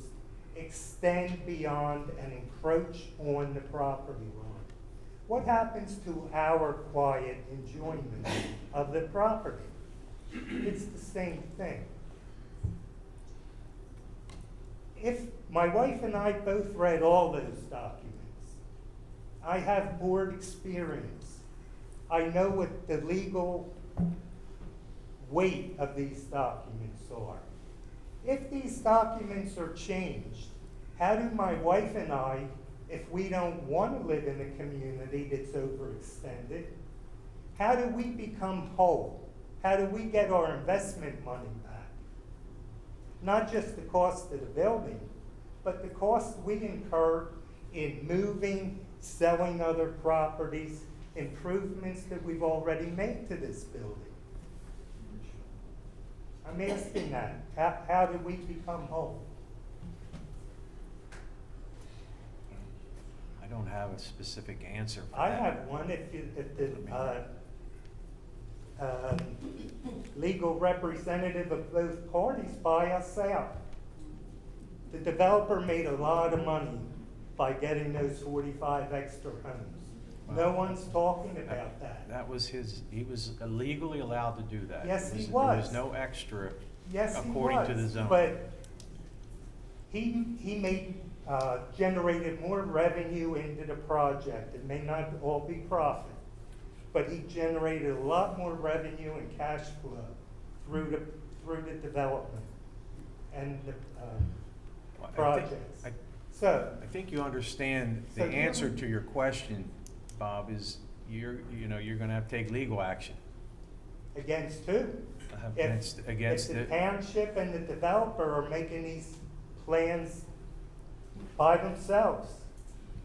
extend beyond and encroach on the property line? What happens to our quiet enjoyment of the property? It's the same thing. If my wife and I both read all those documents, I have board experience. I know what the legal weight of these documents are. If these documents are changed, how do my wife and I, if we don't want to live in a community that's overextended, how do we become whole? How do we get our investment money back? Not just the cost of the building, but the cost we incur in moving, selling other properties, improvements that we've already made to this building. I'm asking that. How do we become whole? I don't have a specific answer for I that. have one. If the legal representative of both parties buy us out. The developer made a lot of money by getting those 45 extra homes. No one's talking about that. That was he was legally allowed to do that. Yes, he There was. was no extra, Yes, he according to was, the zone. but he made, generated more revenue into the project. It may not all be profit, but he generated a lot more revenue and cash flow through the development and the projects. I think you understand the So you- answer to your question, Bob, is you're gonna have to take legal action Against who? against If the township and the developer are making these plans by themselves.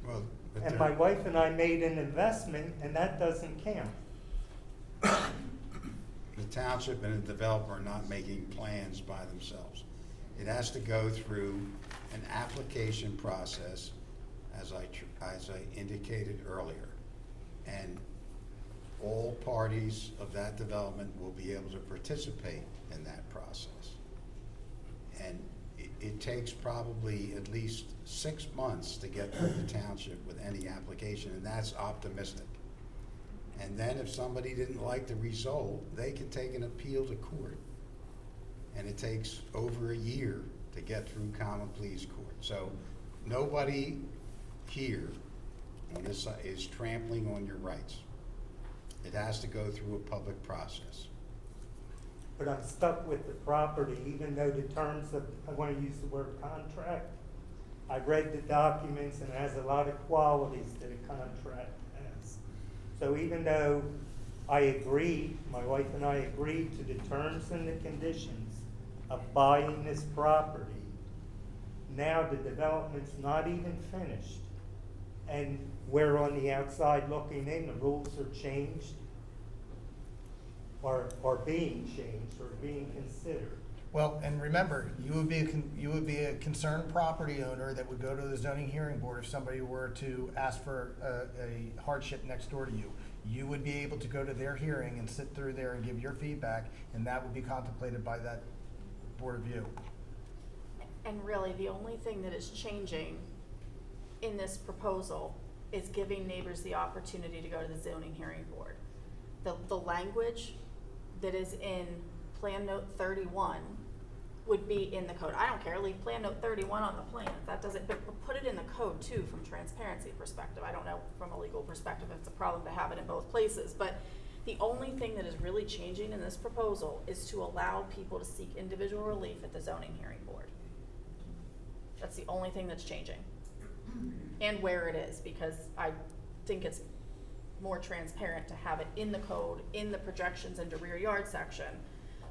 Well, but And there- my wife and I made an investment, and that doesn't count. the township and the developer are not making plans by themselves. It has to go through an application process, as I indicated earlier. And all parties of that development will be able to participate in that process. And it takes probably at least 6 months to get through the township with any application, and that's optimistic. And then if somebody didn't like the result, they can take an appeal to court. And it takes over a year to get through common pleas court. So nobody here on this side is trampling on your rights. It has to go through a public process. But I'm stuck with the property, even though the terms of, I want to use the word contract. I read the documents, and it has a lot of qualities that a contract has. So even though I agreed, my wife and I agreed to the terms and the conditions of buying this property, now the development's not even finished. And we're on the outside looking in, the rules are changed, or being changed, or being considered. Well, and remember, you would be a concerned property owner that would go to the zoning hearing board if somebody were to ask for a hardship next door to you. You would be able to go to their hearing and sit through there and give your feedback, and that would be contemplated by that board of view. And really, the only thing that is changing in this proposal is giving neighbors the opportunity to go to the zoning hearing board. The language that is in Plan Note 31 would be in the code. I don't care, leave Plan Note 31 on the plan. That doesn't, but put it in the code too from transparency perspective. I don't know from a legal perspective if it's a problem to have it in both places, but the only thing that is really changing in this proposal is to allow people to seek individual relief at the zoning hearing board. That's the only thing that's changing. And where it is, because I think it's more transparent to have it in the code, in the projections into rear yard section.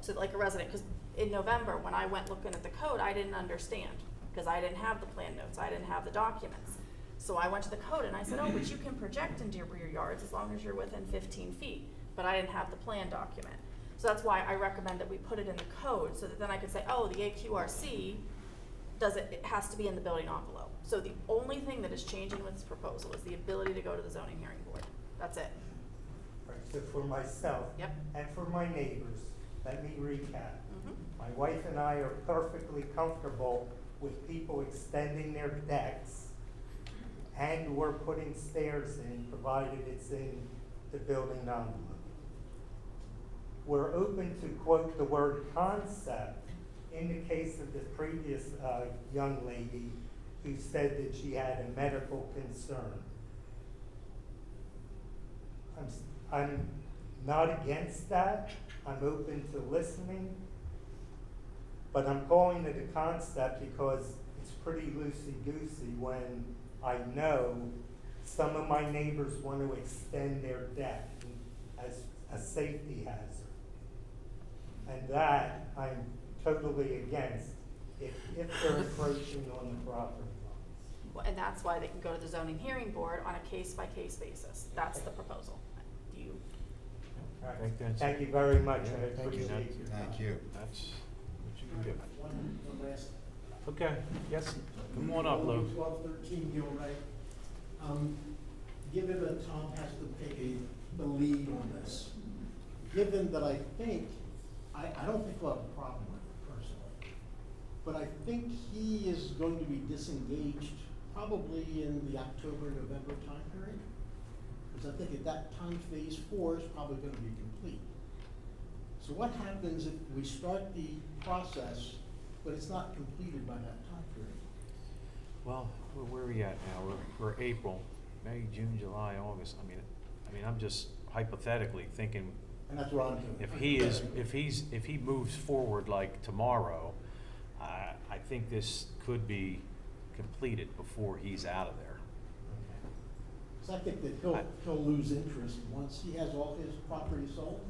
So like a resident, because in November, when I went looking at the code, I didn't understand, because I didn't have the plan notes, I didn't have the documents. So I went to the code and I said, oh, but you can project into your rear yards as long as you're within 15 feet. But I didn't have the plan document. So that's why I recommend that we put it in the code, so that then I could say, oh, the AQRC it has to be in the building envelope. So the only thing that is changing with this proposal is the ability to go to the zoning hearing board. That's it. Right, so for myself. Yep. And for my neighbors, let me recap. My wife and I are perfectly comfortable with people extending their decks and we're putting stairs in, provided it's in the building envelope. We're open to quote the word concept in the case of the previous young lady who said that she had a medical concern. I'm not against that. I'm open to listening. But I'm calling it a concept because it's pretty loosey-goosey when I know some of my neighbors want to extend their deck as a safety hazard. And that I'm totally against if they're encroaching on the property lines. Well, and that's why they can go to the zoning hearing board on a case-by-case basis. That's the proposal. Do you? Right. think that's Thank it. you very much. Yeah, I thank you. appreciate your time. Thank you. That's what you can do. One last. Okay, yes, come on up, Lou. 1213 Gilray. Given that Tom has to take the lead on this, given that I think, I don't think we'll have a problem with it personally, but I think he is going to be disengaged probably in the October, November time period. Because I think at that time, phase 4 is probably going to be complete. So what happens if we start the process, but it's not completed by that time period? Well, where are we at now? We're April, May, June, July, August. I mean, I'm just hypothetically thinking, And that's what I'm doing. if he moves forward like tomorrow, I think this could be completed before he's out of there. So I think that he'll lose interest once he has all his property sold.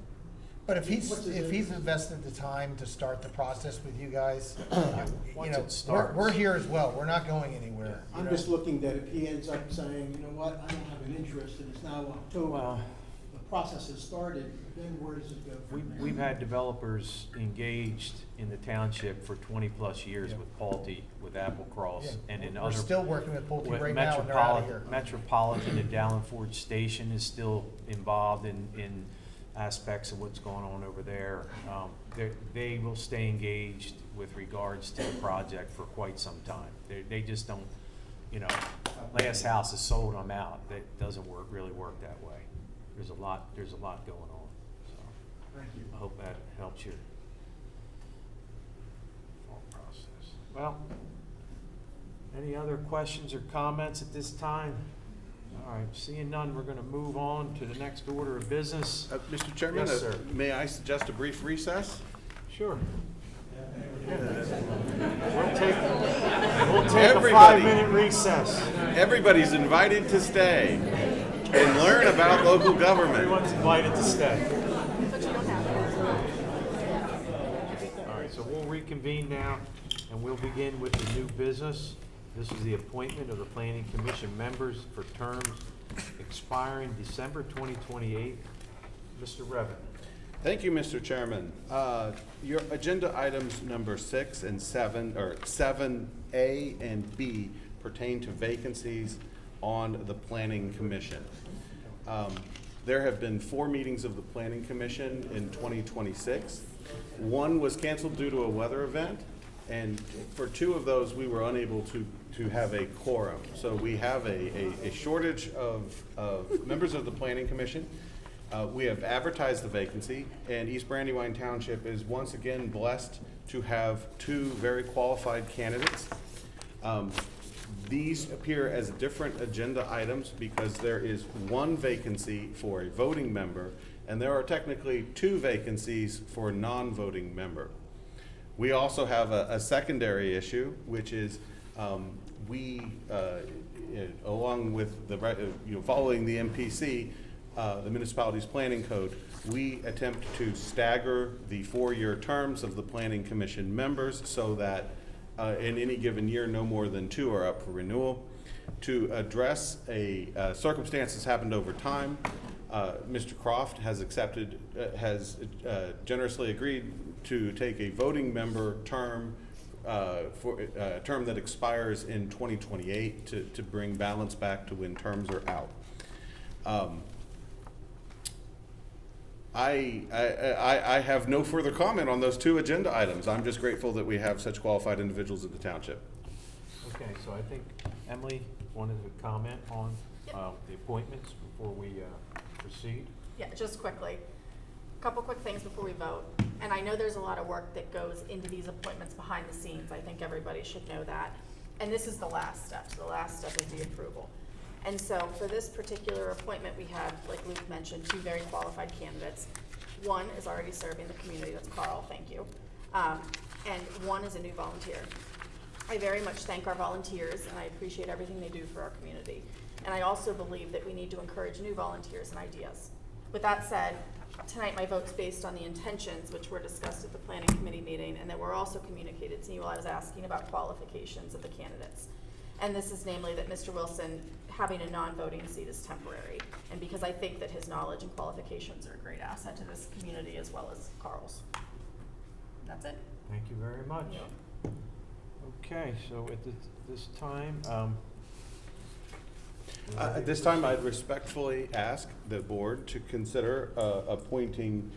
But if What's his he's interest? invested the time to start the process with you guys, you Once know, it starts. we're here as well. We're not going anywhere. you I'm know? just looking that if he ends up saying, you know what, I don't have an interest, and it's now October, Well, the process has started, then where does it go from there? we've had developers engaged in the township for 20-plus years Yeah. with Pulte, with Applecross, Yeah. and in We're other. still working with Pulte with right now, and they're out of here. Metropolitan and Dallin Forge Station is still involved in aspects of what's going on over there. They will stay engaged with regards to the project for quite some time. They just don't, you know, last house is sold, I'm out. That doesn't really work that way. There's a lot going on, so. Thank you. I hope that helps your thought process. Well, any other questions or comments at this time? All right, seeing none, we're going to move on to the next order of business. Mr. Chairman, Yes, sir. may I suggest a brief recess? Sure. We'll take a Everybody. 5-minute recess. Everybody's invited to stay and learn about local government. Everyone's invited to stay. But you don't have it. All right, so we'll reconvene now, and we'll begin with the new business. This is the appointment of the Planning Commission members for terms expiring December 2028. Mr. Revin. Thank you, Mr. Chairman. Your agenda items number 6 and 7, or 7A and B, pertain to vacancies on the Planning Commission. There have been 4 meetings of the Planning Commission in 2026. One was canceled due to a weather event, and for 2 of those, we were unable to have a quorum. So we have a shortage of members of the Planning Commission. We have advertised the vacancy, and East Brandywine Township is once again blessed to have 2 very qualified candidates. These appear as different agenda items because there is 1 vacancy for a voting member, and there are technically 2 vacancies for a non-voting member. We also have a secondary issue, which is along with the following the MPC, the Municipalities Planning Code, we attempt to stagger the 4-year terms of the Planning Commission members so that in any given year, no more than 2 are up for renewal. To address circumstances happened over time, Mr. Croft has generously agreed to take a voting member term for a term that expires in 2028 to bring balance back to when terms are out. I have no further comment on those 2 agenda items. I'm just grateful that we have such qualified individuals in the township. Okay, so I think Emily wanted to comment on the appointments before we proceed. Yeah, just quickly. A couple quick things before we vote. And I know there's a lot of work that goes into these appointments behind the scenes. I think everybody should know that. And this is the last step. So the last step is the approval. And so for this particular appointment, we have, like Luke mentioned, 2 very qualified candidates. 1 is already serving the community, that's Carl, thank you. And 1 is a new volunteer. I very much thank our volunteers, and I appreciate everything they do for our community. And I also believe that we need to encourage new volunteers and ideas. With that said, tonight my vote's based on the intentions which were discussed at the planning committee meeting and that were also communicated to you while I was asking about qualifications of the candidates. And this is namely that Mr. Wilson having a non-voting seat is temporary. And because I think that his knowledge and qualifications are a great asset to this community as well as Carl's. That's it. Thank you very much. Yeah. Okay, so at this time, At this time, I'd respectfully ask the board to consider appointing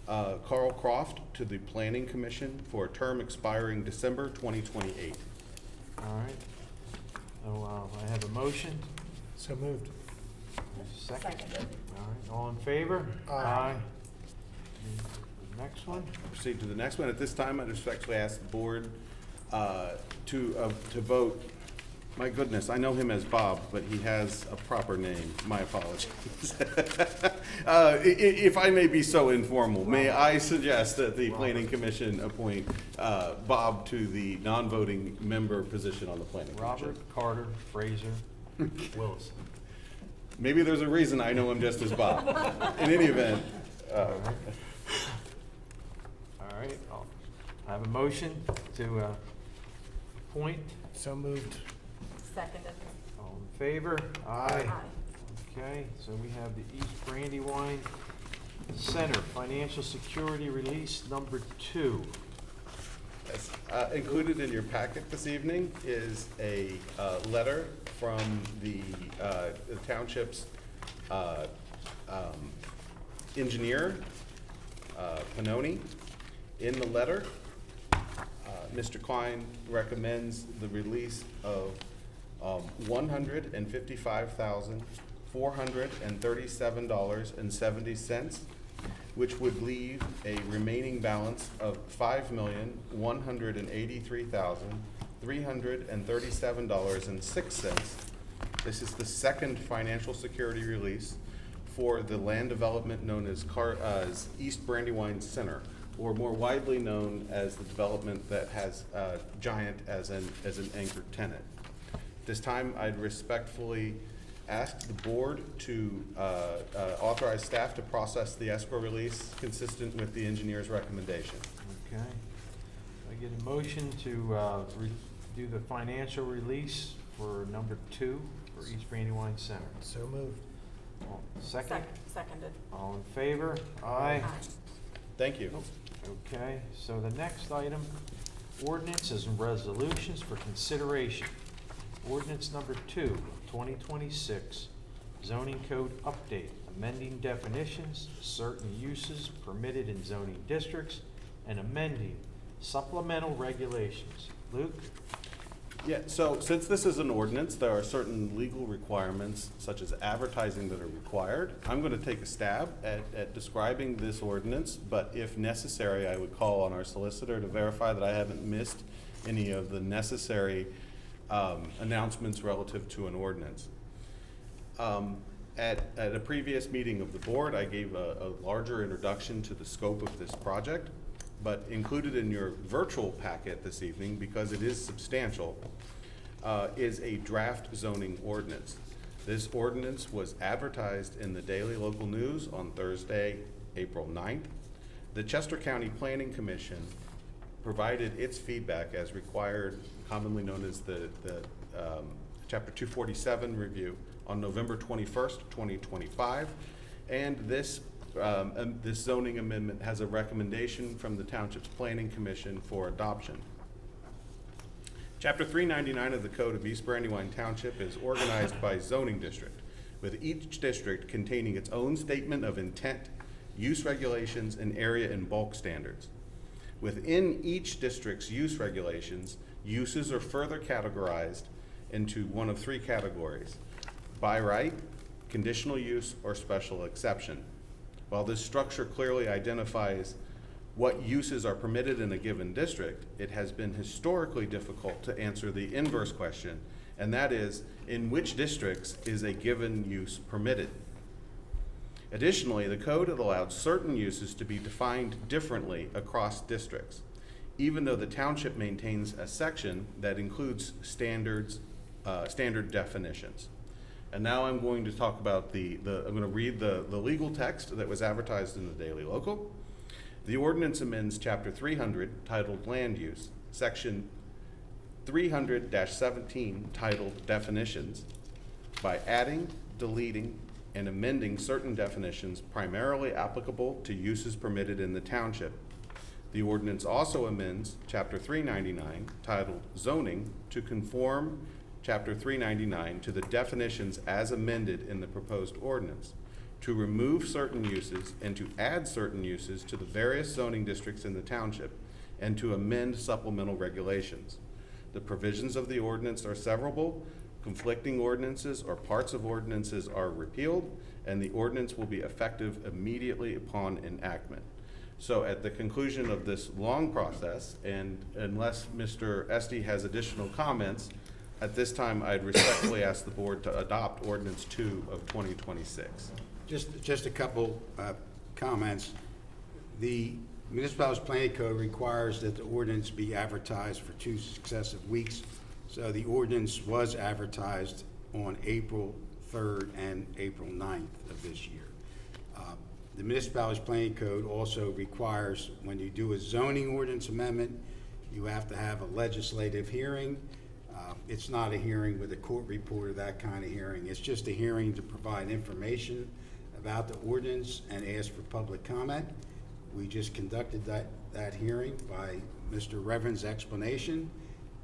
Carl Croft to the Planning Commission for a term expiring December 2028. all right. So I have a motion. So moved. Second. Seconded. All right, all in favor? Aye. The next one? Proceed to the next one. At this time, I'd respectfully ask the board to vote. My goodness, I know him as Bob, but he has a proper name. My apologies. If I may be so informal, may I suggest that the Planning Commission appoint Bob to the non-voting member position on the Planning Commission? Robert Carter Fraser Wilson. Maybe there's a reason I know him just as Bob. In any event, All right, I have a motion to appoint. So moved. Seconded. All in favor? Aye. Okay, so we have the East Brandywine Center Financial Security Release number 2. yes, included in your packet this evening is a letter from the township's engineer, Panoni. In the letter, Mr. Klein recommends the release of $155,437.70, which would leave a remaining balance of $5,183,337.06. This is the second financial security release for the land development known as East Brandywine Center, or more widely known as the development that has Giant as an anchor tenant. This time, I'd respectfully ask the board to authorize staff to process the escrow release consistent with the engineer's recommendation. Okay. I get a motion to do the financial release for number 2 for East Brandywine Center. So moved. Second? Seconded. All in favor? Aye. Thank you. Okay, so the next item, ordinances and resolutions for consideration. Ordinance number 2, 2026, zoning code update, amending definitions, certain uses permitted in zoning districts, and amending supplemental regulations. Luke? Yeah, so since this is an ordinance, there are certain legal requirements such as advertising that are required. I'm going to take a stab at describing this ordinance, but if necessary, I would call on our solicitor to verify that I haven't missed any of the necessary announcements relative to an ordinance. At a previous meeting of the board, I gave a larger introduction to the scope of this project, but included in your virtual packet this evening, because it is substantial, is a draft zoning ordinance. This ordinance was advertised in the Daily Local News on Thursday, April 9th. The Chester County Planning Commission provided its feedback as required, commonly known as the Chapter 247 review, on November 21st, 2025, and this zoning amendment has a recommendation from the Township's Planning Commission for adoption. Chapter 399 of the Code of East Brandywine Township is organized by zoning district, with each district containing its own statement of intent, use regulations, and area and bulk standards. Within each district's use regulations, uses are further categorized into one of 3 categories: by right, conditional use, or special exception. While this structure clearly identifies what uses are permitted in a given district, it has been historically difficult to answer the inverse question, and that is, in which districts is a given use permitted? Additionally, the code has allowed certain uses to be defined differently across districts, even though the township maintains a section that includes standard definitions. And now I'm going to talk about I'm going to read the legal text that was advertised in the Daily Local. The ordinance amends Chapter 300, titled Land Use, Section 300-17, titled Definitions, by adding, deleting, and amending certain definitions primarily applicable to uses permitted in the township. The ordinance also amends Chapter 399, titled Zoning, to conform Chapter 399 to the definitions as amended in the proposed ordinance, to remove certain uses and to add certain uses to the various zoning districts in the township, and to amend supplemental regulations. The provisions of the ordinance are severable, conflicting ordinances or parts of ordinances are repealed, and the ordinance will be effective immediately upon enactment. So at the conclusion of this long process, and unless Mr. Esty has additional comments, at this time, I'd respectfully ask the board to adopt Ordinance 2 of 2026. Just a couple comments. The Municipalities Planning Code requires that the ordinance be advertised for 2 successive weeks. So the ordinance was advertised on April 3rd and April 9th of this year. The Municipalities Planning Code also requires, when you do a zoning ordinance amendment, you have to have a legislative hearing. It's not a hearing with a court report or that kind of hearing. It's just a hearing to provide information about the ordinance and ask for public comment. We just conducted that hearing by Mr. Reverend's explanation,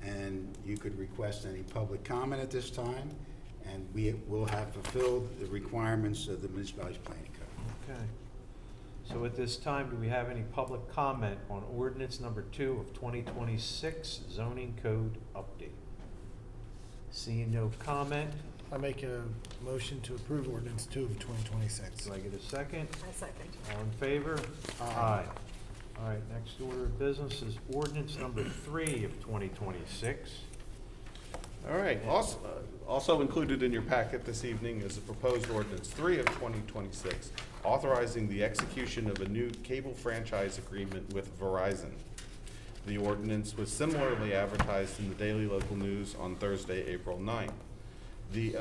and you could request any public comment at this time, and we will have fulfilled the requirements of the Municipalities Planning Code. Okay. So at this time, do we have any public comment on ordinance number 2 of 2026, zoning code update? Seeing no comment, I make a motion to approve ordinance 2 of 2026. do I get a second? I second. All in favor? Aye. All right, next order of business is ordinance number 3 of 2026. All right, also included in your packet this evening is the proposed Ordinance 3 of 2026, authorizing the execution of a new cable franchise agreement with Verizon. The ordinance was similarly advertised in the Daily Local News on Thursday, April 9th. The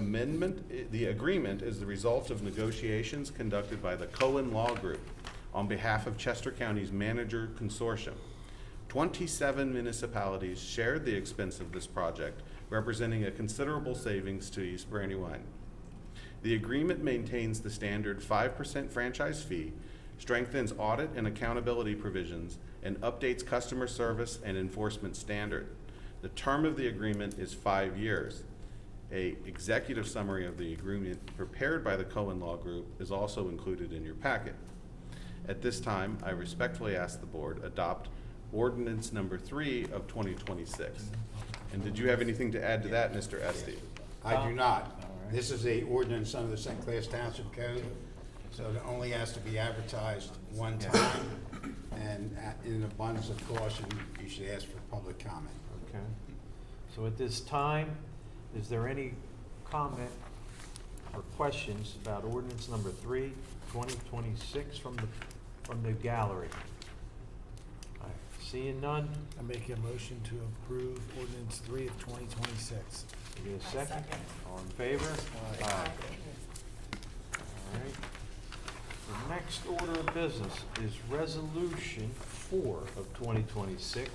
agreement is the result of negotiations conducted by the Cohen Law Group on behalf of Chester County's Manager Consortium. 27 municipalities shared the expense of this project, representing a considerable savings to East Brandywine. The agreement maintains the standard 5% franchise fee, strengthens audit and accountability provisions, and updates customer service and enforcement standard. The term of the agreement is 5 years. A executive summary of the agreement prepared by the Cohen Law Group is also included in your packet. At this time, I respectfully ask the board adopt ordinance number 3 of 2026. And did you have anything to add to that, Mr. Esty? I do not. This is a ordinance under the St. Clair Township Code, so it only has to be advertised one time. And in abundance of caution, you should ask for public comment. Okay. So at this time, is there any comment or questions about ordinance number 3, 2026 from the gallery? All right, seeing none, I make a motion to approve ordinance 3 of 2026. you get a second? All in favor? Aye. All right. The next order of business is resolution 4 of 2026,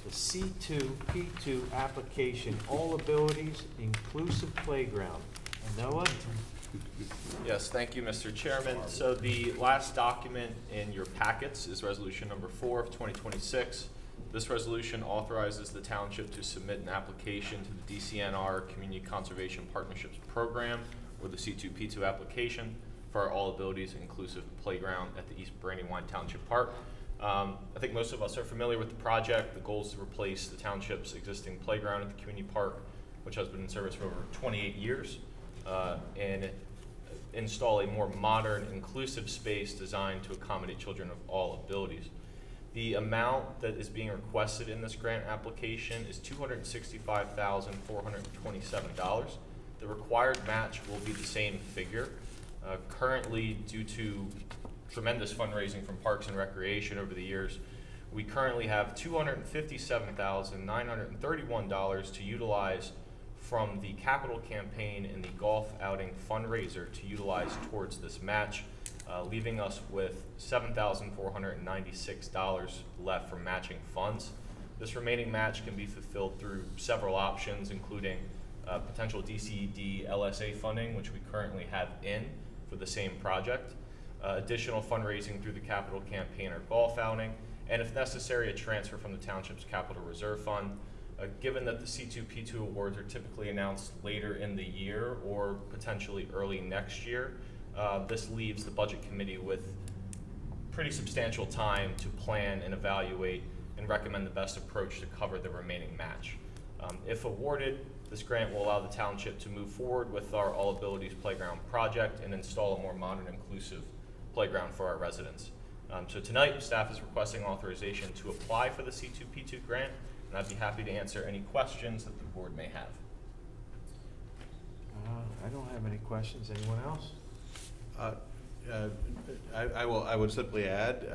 the C2, P2 application, all abilities, inclusive playground. Noah? Yes, thank you, Mr. Chairman. So the last document in your packets is resolution number 4 of 2026. This resolution authorizes the township to submit an application to the DCNR Community Conservation Partnerships Program, or the C2P2 application, for our All Abilities Inclusive Playground at the East Brandywine Township Park. I think most of us are familiar with the project. The goal is to replace the township's existing playground at the community park, which has been in service for over 28 years, and install a more modern, inclusive space designed to accommodate children of all abilities. The amount that is being requested in this grant application is $265,427. The required match will be the same figure. Currently, due to tremendous fundraising from Parks and Recreation over the years, we currently have $257,931 to utilize from the capital campaign and the golf outing fundraiser to utilize towards this match, leaving us with $7,496 left for matching funds. This remaining match can be fulfilled through several options, including potential DCD LSA funding, which we currently have in for the same project, additional fundraising through the capital campaign or golf outing, and if necessary, a transfer from the township's capital reserve fund. Given that the C2P2 awards are typically announced later in the year or potentially early next year, this leaves the budget committee with pretty substantial time to plan and evaluate and recommend the best approach to cover the remaining match. If awarded, this grant will allow the township to move forward with our All Abilities Playground project and install a more modern, inclusive playground for our residents. So tonight, staff is requesting authorization to apply for the C2P2 grant, and I'd be happy to answer any questions that the board may have. I don't have any questions. Anyone else? I would simply add,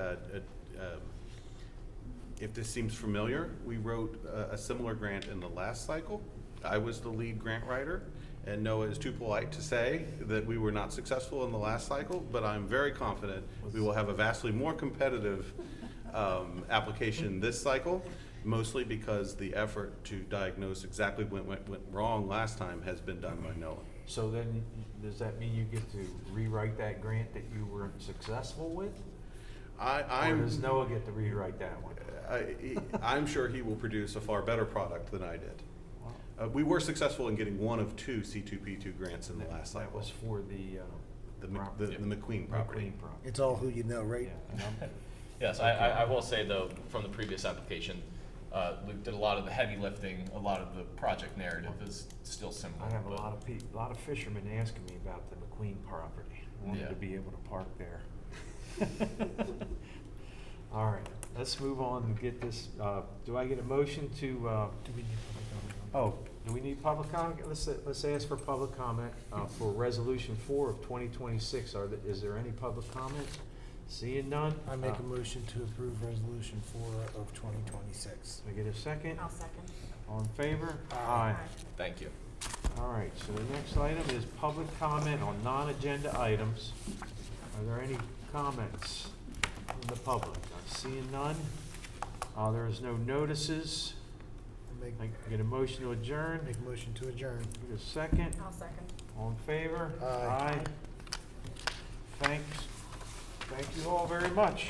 if this seems familiar, we wrote a similar grant in the last cycle. I was the lead grant writer, and Noah is too polite to say that we were not successful in the last cycle, but I'm very confident we will have a vastly more competitive application this cycle, mostly because the effort to diagnose exactly what went wrong last time has been done by Noah. So then, does that mean you get to rewrite that grant that you weren't successful with? Or does Noah get to rewrite that one? I'm sure he will produce a far better product than I did. Wow. We were successful in getting one of 2 C2P2 grants in the last cycle. That was for the McQueen property. It's all who you know, right? Yeah, Yes, I will say though, from the previous application, Luke did a lot of the heavy lifting. A lot of the project narrative is still similar. I have a lot of fishermen asking me about the McQueen property. I wanted to be able to park there. All right, let's move on and get this. Do I get a motion to? Do we need public comment? Let's ask for public comment for resolution 4 of 2026. Is there any public comments? Seeing none? I make a motion to approve resolution 4 of 2026. Can I get a second? I'll second. All in favor? Aye. Thank you. All right, so the next item is public comment on non-agenda items. Are there any comments from the public? Seeing none? There is no notices. I get a motion to adjourn. Make a motion to adjourn. Get a second. I'll second. All in favor? Aye. Thanks. Thank you all very much.